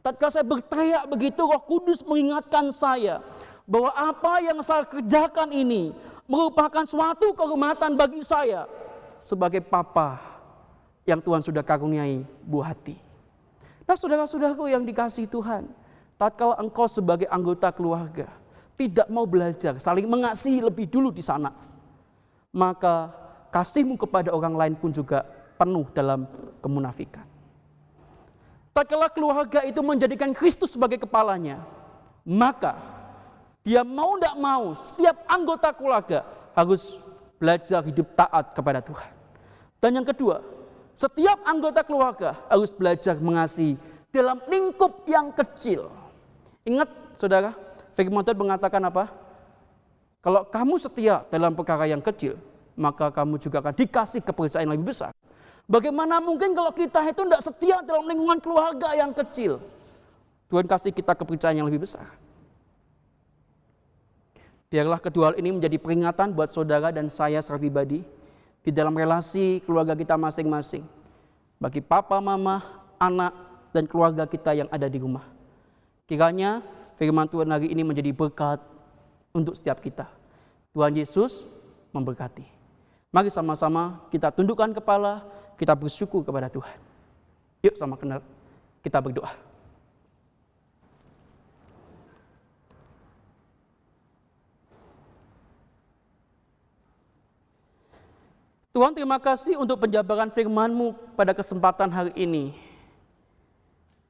Tatkala saya berteriak begitu, Roh Kudus mengingatkan saya bahwa apa yang saya kerjakan ini merupakan suatu kehormatan bagi saya sebagai papa yang Tuhan sudah karuniai buah hati. Nah, saudara-saudaraku yang dikasihi Tuhan, tatkala engkau sebagai anggota keluarga tidak mau belajar saling mengasihi lebih dulu di sana, maka kasihmu kepada orang lain pun juga penuh dalam kemunafikan. Tatkala keluarga itu menjadikan Kristus sebagai kepalanya, maka dia mau tidak mau setiap anggota keluarga harus belajar hidup taat kepada Tuhan. Dan yang kedua, setiap anggota keluarga harus belajar mengasihi dalam lingkup yang kecil. Ingat, saudara, firman Tuhan mengatakan apa? Kalau kamu setia dalam perkara yang kecil, maka kamu juga akan dikasih kepercayaan yang lebih besar. Bagaimana mungkin kalau kita itu tidak setia dalam lingkungan keluarga yang kecil? Tuhan kasih kita kepercayaan yang lebih besar. Biarlah kedua hal ini menjadi peringatan buat saudara dan saya secara pribadi di dalam relasi keluarga kita masing-masing. Bagi papa, mama, anak, dan keluarga kita yang ada di rumah. Kiranya firman Tuhan hari ini menjadi berkat untuk setiap kita. Tuhan Yesus memberkati. Mari sama-sama kita tundukkan kepala, kita bersyukur kepada Tuhan. Yuk sama kenal, kita berdoa. Tuhan, terima kasih untuk penjabaran firman-Mu pada kesempatan hari ini.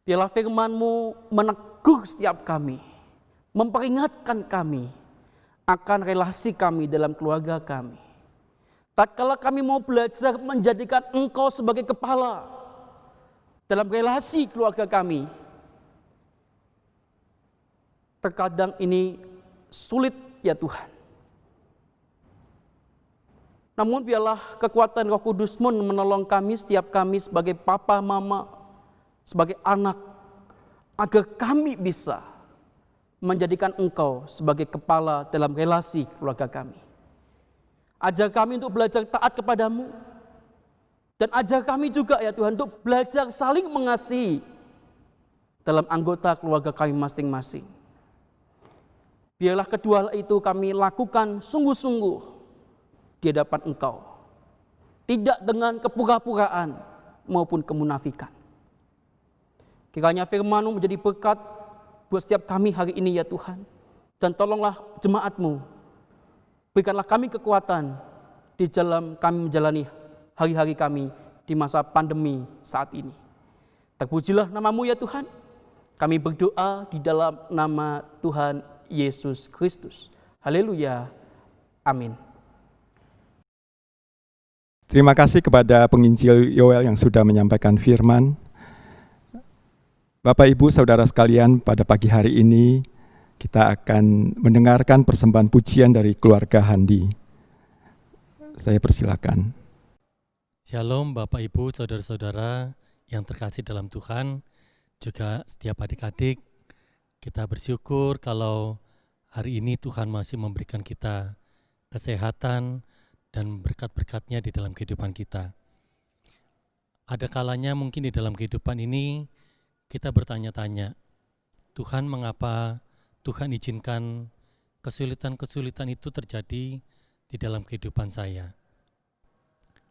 Biarlah firman-Mu menegur setiap kami, memperingatkan kami akan relasi kami dalam keluarga kami. Tatkala kami mau belajar menjadikan Engkau sebagai kepala dalam relasi keluarga kami, terkadang ini sulit ya Tuhan. Namun biarlah kekuatan Roh Kudus-Mu menolong kami, setiap kami sebagai papa, mama, sebagai anak, agar kami bisa menjadikan Engkau sebagai kepala dalam relasi keluarga kami. Ajar kami untuk belajar taat kepadamu, dan ajar kami juga ya Tuhan untuk belajar saling mengasihi dalam anggota keluarga kami masing-masing. Biarlah kedua hal itu kami lakukan sungguh-sungguh di hadapan Engkau, tidak dengan kepura-puraan maupun kemunafikan. Kiranya firman-Mu menjadi berkat buat setiap kami hari ini ya Tuhan. Dan tolonglah jemaat-Mu. Berikanlah kami kekuatan di dalam kami menjalani hari-hari kami di masa pandemi saat ini. Terpujilah nama-Mu ya Tuhan. Kami berdoa di dalam nama Tuhan Yesus Kristus. Haleluya. Amin. Terima kasih kepada penginjil Yoel yang sudah menyampaikan firman. Bapak, Ibu, Saudara sekalian, pada pagi hari ini kita akan mendengarkan persembahan pujian dari keluarga Handi. Saya persilakan. Shalom Bapak Ibu, Saudara-saudara yang terkasih dalam Tuhan, juga setiap adik-adik. Kita bersyukur kalau hari ini Tuhan masih memberikan kita kesehatan dan berkat-berkat-Nya di dalam kehidupan kita. Ada kalanya mungkin di dalam kehidupan ini kita bertanya-tanya, Tuhan, mengapa Tuhan izinkan kesulitan-kesulitan itu terjadi di dalam kehidupan saya?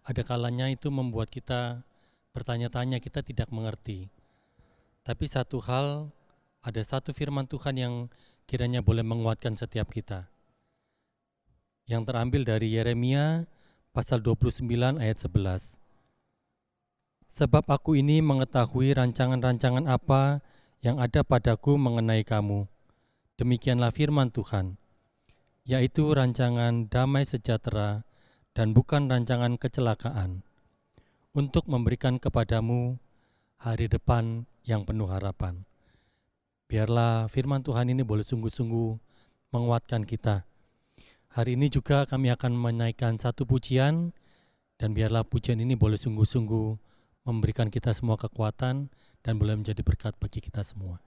Ada kalanya itu membuat kita bertanya-tanya, kita tidak mengerti. Tapi satu hal, ada satu firman Tuhan yang kiranya boleh menguatkan setiap kita. Yang terambil dari Yeremia pasal 29 ayat 11. Sebab aku ini mengetahui rancangan-rancangan apa yang ada padaku mengenai kamu. Demikianlah firman Tuhan, yaitu rancangan damai sejahtera dan bukan rancangan kecelakaan, untuk memberikan kepadamu hari depan yang penuh harapan. Biarlah firman Tuhan ini boleh sungguh-sungguh menguatkan kita. Hari ini juga kami akan menaikkan satu pujian, dan biarlah pujian ini boleh sungguh-sungguh memberikan kita semua kekuatan dan boleh menjadi berkat bagi kita semua.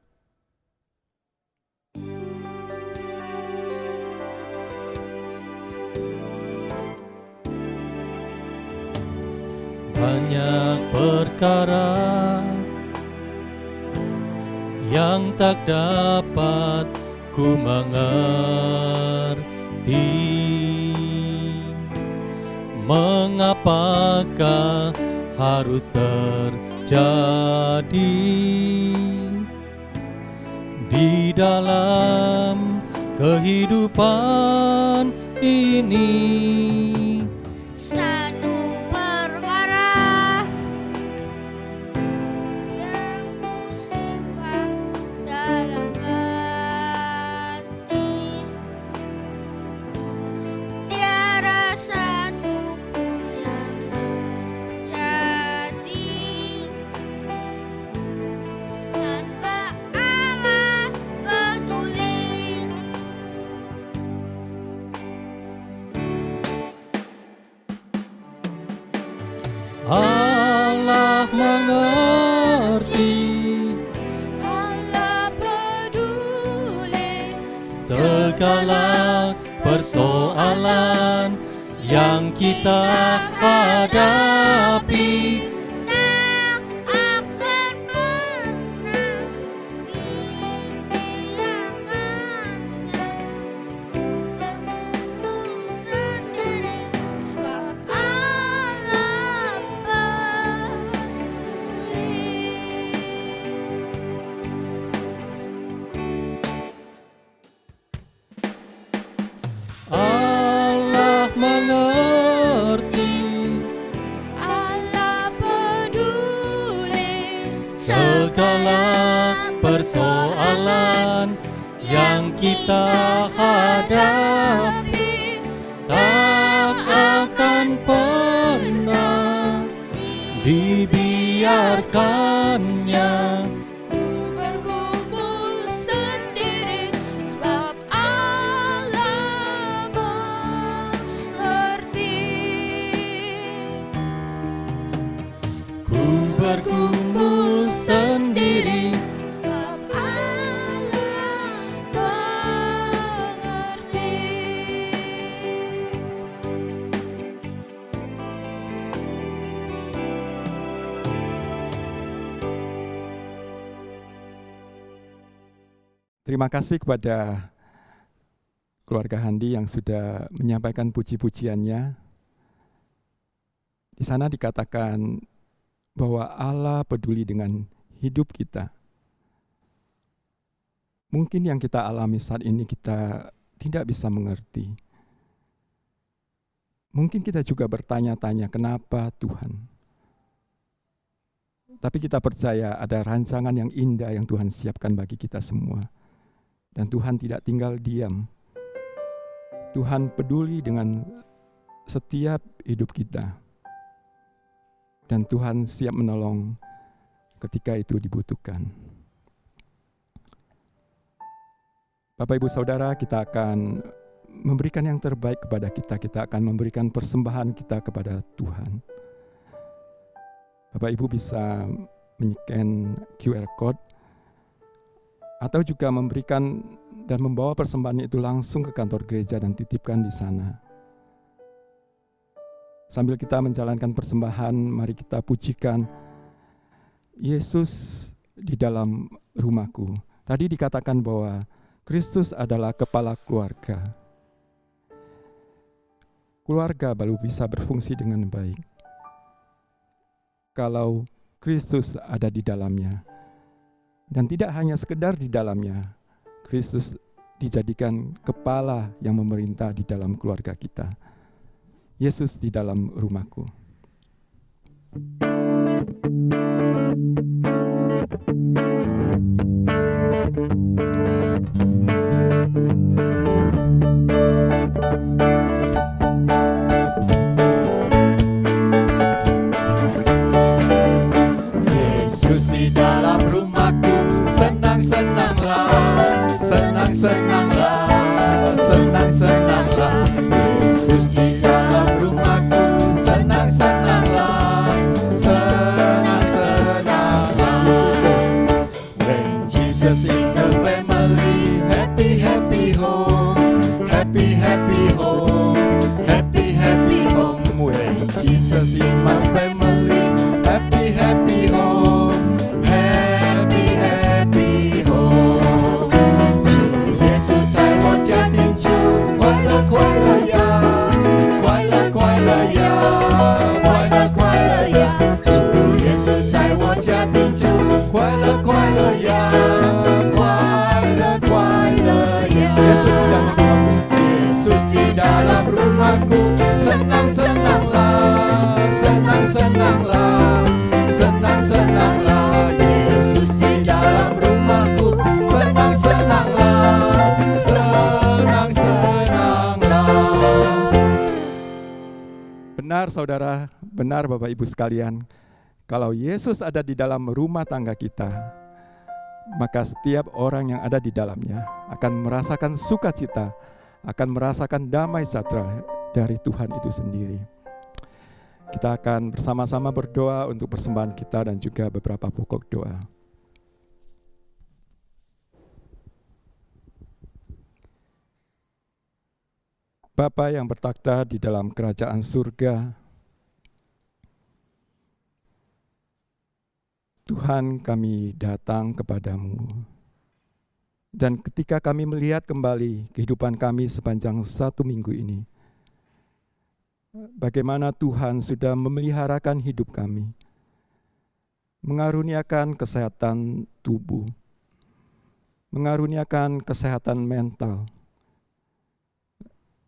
Banyak perkara yang tak dapat ku mengerti. Mengapakah harus terjadi di dalam kehidupan ini? Satu perkara yang ku simpan dalam hati, tiada satu pun yang terjadi tanpa Allah peduli. Allah mengerti Allah peduli segala persoalan yang kita hadapi. tak akan pernah dibiarkannya berkumpul sendiri, sebab Allah Allah mengerti Allah peduli segala persoalan yang kita hadapi. Tak akan pernah dibiarkannya ku bergumul sendiri, sebab Allah mengerti. ku bergumul sendiri. Sebab Allah mengerti. Terima kasih kepada keluarga Handi yang sudah menyampaikan puji-pujiannya. Di sana dikatakan bahwa Allah peduli dengan hidup kita. mungkin yang kita alami saat ini kita tidak bisa mengerti. Mungkin kita juga bertanya-tanya, kenapa Tuhan? Tapi kita percaya ada rancangan yang indah yang Tuhan siapkan bagi kita semua. Dan Tuhan tidak tinggal diam. Tuhan peduli dengan setiap hidup kita. Dan Tuhan siap menolong ketika itu dibutuhkan. Bapak, Ibu, Saudara, kita akan memberikan yang terbaik kepada kita. Kita akan memberikan persembahan kita kepada Tuhan. Bapak Ibu bisa men-scan QR code atau juga memberikan dan membawa persembahan itu langsung ke kantor gereja dan titipkan di sana. Sambil kita menjalankan persembahan, mari kita pujikan Yesus di dalam rumahku. Tadi dikatakan bahwa Kristus adalah kepala keluarga. Keluarga baru bisa berfungsi dengan baik kalau Kristus ada di dalamnya. Dan tidak hanya sekedar di dalamnya, Kristus dijadikan kepala yang memerintah di dalam keluarga kita. Yesus di dalam rumahku. Yesus di dalam rumahku, senang-senanglah, senang-senanglah, senang-senanglah. Yesus di dalam rumahku, senang-senanglah, senang-senanglah. When Jesus in the family, happy, happy home, happy, happy home, happy, happy home. When Jesus in my family, happy, happy home, happy, happy home. 主耶稣在我家庭中，快乐快乐呀，快乐快乐呀，快乐快乐呀。主耶稣在我家庭中，快乐快乐呀，快乐快乐呀。Yesus di dalam rumahku, senang-senanglah, senang-senanglah, senang-senanglah. Yesus di dalam rumahku, senang-senanglah, senang-senanglah. Benar saudara, benar Bapak Ibu sekalian, kalau Yesus ada di dalam rumah tangga kita, maka setiap orang yang ada di dalamnya akan merasakan sukacita, akan merasakan damai sejahtera dari Tuhan itu sendiri. Kita akan bersama-sama berdoa untuk persembahan kita dan juga beberapa pokok doa. Bapa yang bertakhta di dalam kerajaan surga, Tuhan, kami datang kepadamu. Dan ketika kami melihat kembali kehidupan kami sepanjang 1 minggu ini, bagaimana Tuhan sudah memeliharakan hidup kami, mengaruniakan kesehatan tubuh, mengaruniakan kesehatan mental,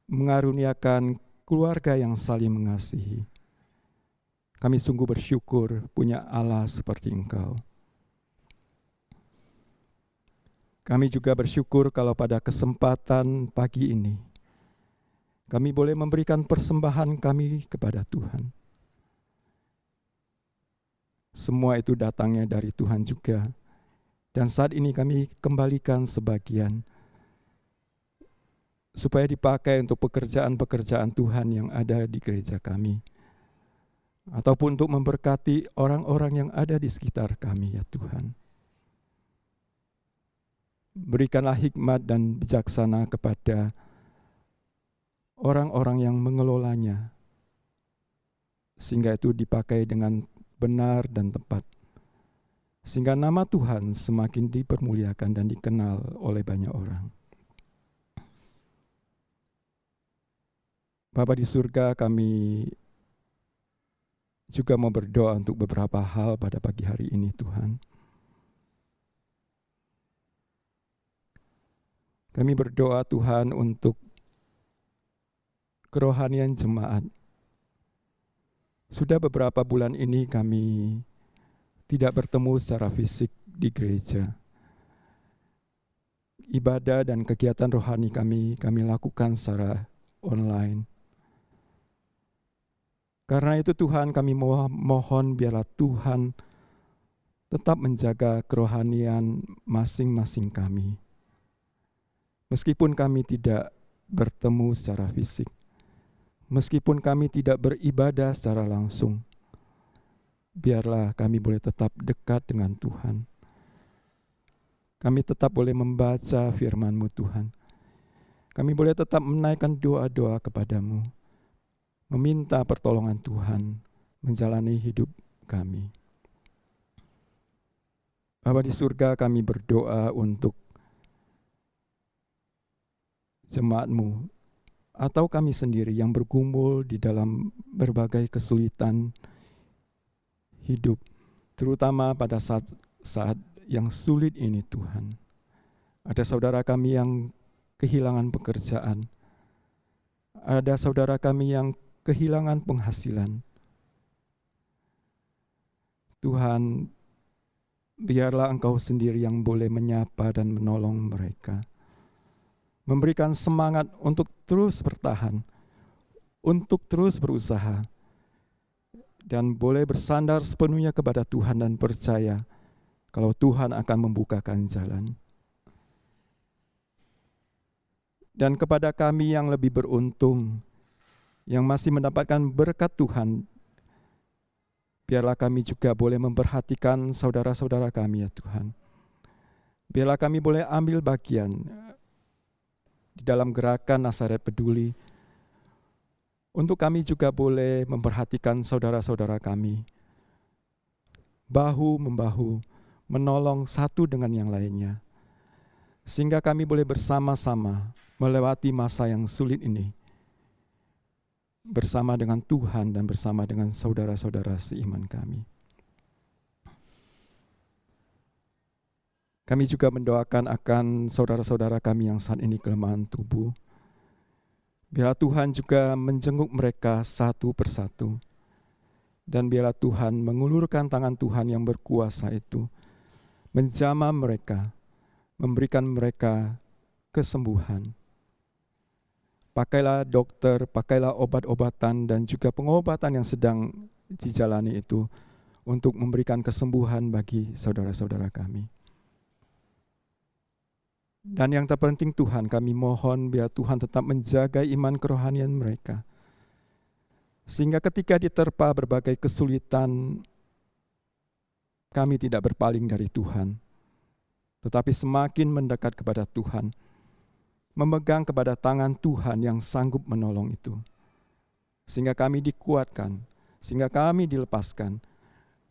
mengaruniakan keluarga yang saling mengasihi. Kami sungguh bersyukur punya Allah seperti Engkau. Kami juga bersyukur kalau pada kesempatan pagi ini, kami boleh memberikan persembahan kami kepada Tuhan. Semua itu datangnya dari Tuhan juga. Dan saat ini kami kembalikan sebagian, supaya dipakai untuk pekerjaan-pekerjaan Tuhan yang ada di gereja kami. Ataupun untuk memberkati orang-orang yang ada di sekitar kami, ya Tuhan. Berikanlah hikmat dan bijaksana kepada orang-orang yang mengelolanya, sehingga itu dipakai dengan benar dan tepat, sehingga nama Tuhan semakin dipermuliakan dan dikenal oleh banyak orang. Bapa di surga, kami juga mau berdoa untuk beberapa hal pada pagi hari ini, Tuhan. Kami berdoa Tuhan untuk kerohanian jemaat. Sudah beberapa bulan ini kami tidak bertemu secara fisik di gereja. Ibadah dan kegiatan rohani kami lakukan secara online. Karena itu Tuhan, kami mohon biarlah Tuhan tetap menjaga kerohanian masing-masing kami. Meskipun kami tidak bertemu secara fisik, meskipun kami tidak beribadah secara langsung, biarlah kami boleh tetap dekat dengan Tuhan. Kami tetap boleh membaca firman-Mu Tuhan. Kami boleh tetap menaikkan doa-doa kepadamu, meminta pertolongan Tuhan menjalani hidup kami. Bapa di surga, kami berdoa untuk jemaat-Mu atau kami sendiri yang bergumul di dalam berbagai kesulitan hidup, terutama pada saat yang sulit ini Tuhan. Ada saudara kami yang kehilangan pekerjaan. Ada saudara kami yang kehilangan penghasilan. Tuhan, biarlah Engkau sendiri yang boleh menyapa dan menolong mereka. Memberikan semangat untuk terus bertahan, untuk terus berusaha, dan boleh bersandar sepenuhnya kepada Tuhan dan percaya kalau Tuhan akan membukakan jalan. Dan kepada kami yang lebih beruntung, yang masih mendapatkan berkat Tuhan, biarlah kami juga boleh memperhatikan saudara-saudara kami ya Tuhan. Biarlah kami boleh ambil bagian di dalam gerakan Nasaret Peduli, untuk kami juga boleh memperhatikan saudara-saudara kami, bahu-membahu, menolong satu dengan yang lainnya, sehingga kami boleh bersama-sama melewati masa yang sulit ini, bersama dengan Tuhan dan bersama dengan saudara-saudara seiman kami. Kami juga mendoakan akan saudara-saudara kami yang saat ini kelemahan tubuh. Biarlah Tuhan juga menjenguk mereka satu persatu. Dan biarlah Tuhan mengulurkan tangan Tuhan yang berkuasa itu, menjamah mereka, memberikan mereka kesembuhan. Pakailah dokter, pakailah obat-obatan dan juga pengobatan yang sedang dijalani itu untuk memberikan kesembuhan bagi saudara-saudara kami. Dan yang terpenting Tuhan, kami mohon biar Tuhan tetap menjaga iman kerohanian mereka. Sehingga ketika diterpa berbagai kesulitan, kami tidak berpaling dari Tuhan, tetapi semakin mendekat kepada Tuhan, memegang kepada tangan Tuhan yang sanggup menolong itu. Sehingga kami dikuatkan, sehingga kami dilepaskan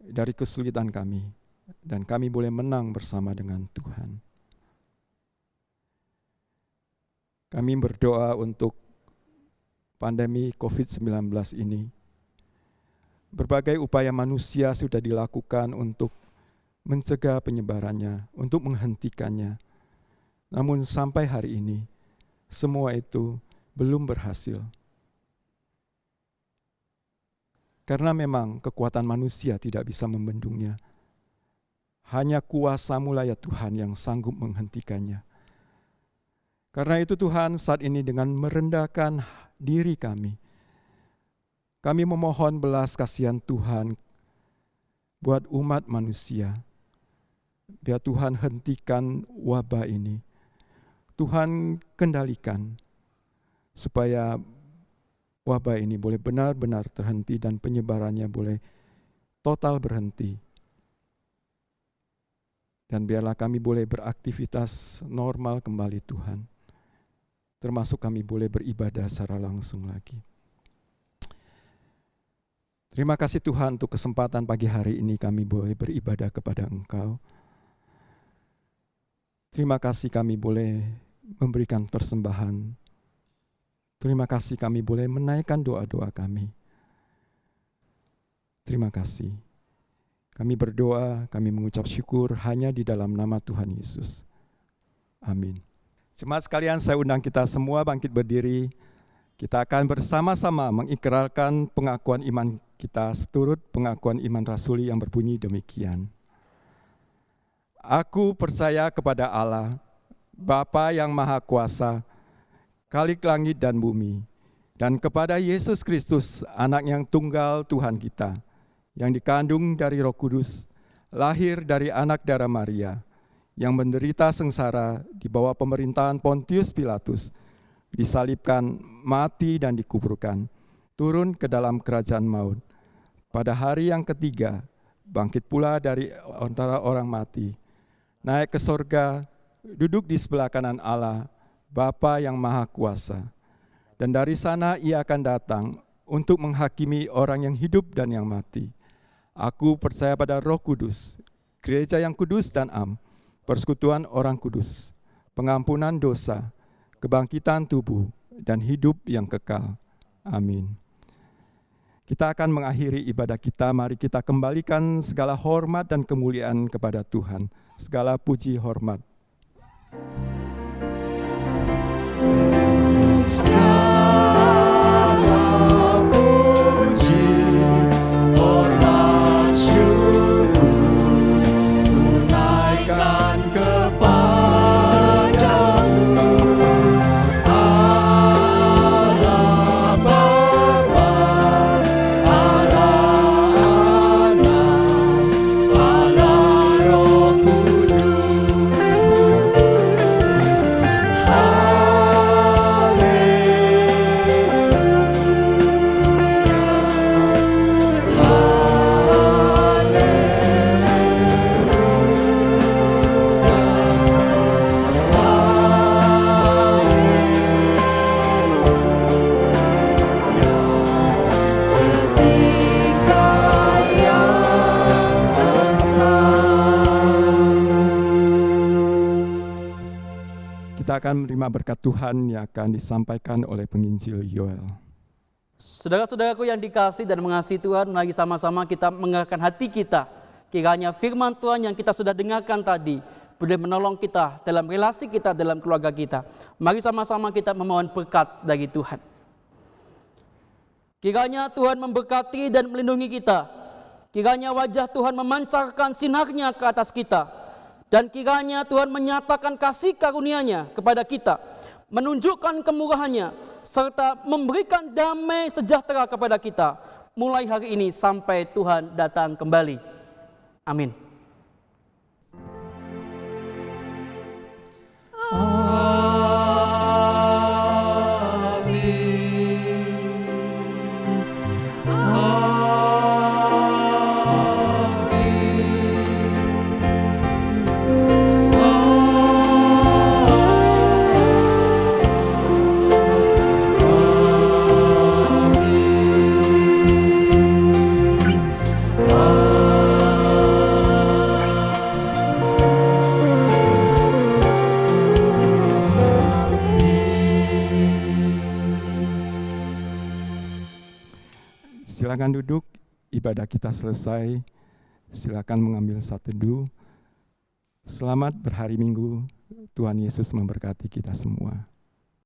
dari kesulitan kami, dan kami boleh menang bersama dengan Tuhan. Kami berdoa untuk pandemi COVID-19 ini. Berbagai upaya manusia sudah dilakukan untuk mencegah penyebarannya, untuk menghentikannya. Namun sampai hari ini, semua itu belum berhasil. Karena memang kekuatan manusia tidak bisa membendungnya. Hanya kuasa-Mu lah ya Tuhan yang sanggup menghentikannya. Karena itu Tuhan, saat ini dengan merendahkan diri kami memohon belas kasihan Tuhan buat umat manusia. Biar Tuhan hentikan wabah ini. Tuhan kendalikan supaya wabah ini boleh benar-benar terhenti dan penyebarannya boleh total berhenti. Dan biarlah kami boleh beraktivitas normal kembali Tuhan. Termasuk kami boleh beribadah secara langsung lagi. Terima kasih Tuhan untuk kesempatan pagi hari ini kami boleh beribadah kepada Engkau. Terima kasih kami boleh memberikan persembahan. Terima kasih kami boleh menaikkan doa-doa kami. Terima kasih. Kami berdoa, kami mengucap syukur hanya di dalam nama Tuhan Yesus. Amin. Jemaat sekalian, saya undang kita semua bangkit berdiri. Kita akan bersama-sama mengikrarkan pengakuan iman kita seturut pengakuan iman rasuli yang berbunyi demikian. Aku percaya kepada Allah, Bapa yang Maha Kuasa, Khalik langit dan bumi, dan kepada Yesus Kristus, Anak yang tunggal Tuhan kita, yang dikandung dari Roh Kudus, lahir dari anak darah Maria, yang menderita sengsara di bawah pemerintahan Pontius Pilatus, disalibkan, mati dan dikuburkan, turun ke dalam kerajaan maut. Pada hari yang ketiga, bangkit pula dari antara orang mati, naik ke sorga, duduk di sebelah kanan Allah, Bapa yang Maha Kuasa. Dan dari sana ia akan datang untuk menghakimi orang yang hidup dan yang mati. Aku percaya pada Roh Kudus, gereja yang kudus dan am, persekutuan orang kudus, pengampunan dosa, kebangkitan tubuh, dan hidup yang kekal. Amin. Kita akan mengakhiri ibadah kita, mari kita kembalikan segala hormat dan kemuliaan kepada Tuhan. Segala puji hormat. Segala puji, hormat, syukur, tunaikan kepadamu, Allah Bapa, Allah Anak, Allah Roh Kudus. Ketika yang esa. Kita akan menerima berkat Tuhan yang akan disampaikan oleh penginjil Yoel. Saudara-saudaraku yang dikasih dan mengasihi Tuhan, mari sama-sama kita mengarahkan hati kita. Kiranya firman Tuhan yang kita sudah dengarkan tadi boleh menolong kita dalam relasi kita, dalam keluarga kita. Mari sama-sama kita memohon berkat dari Tuhan. Kiranya Tuhan memberkati dan melindungi kita. Kiranya wajah Tuhan memancarkan sinarnya ke atas kita. Dan kiranya Tuhan menyatakan kasih karunia-Nya kepada kita, menunjukkan kemurahan-Nya, serta memberikan damai sejahtera kepada kita, mulai hari ini sampai Tuhan datang kembali. Amin. Silakan duduk, ibadah kita selesai. Silakan mengambil satu teduh. Selamat berhari Minggu. Tuhan Yesus memberkati kita semua.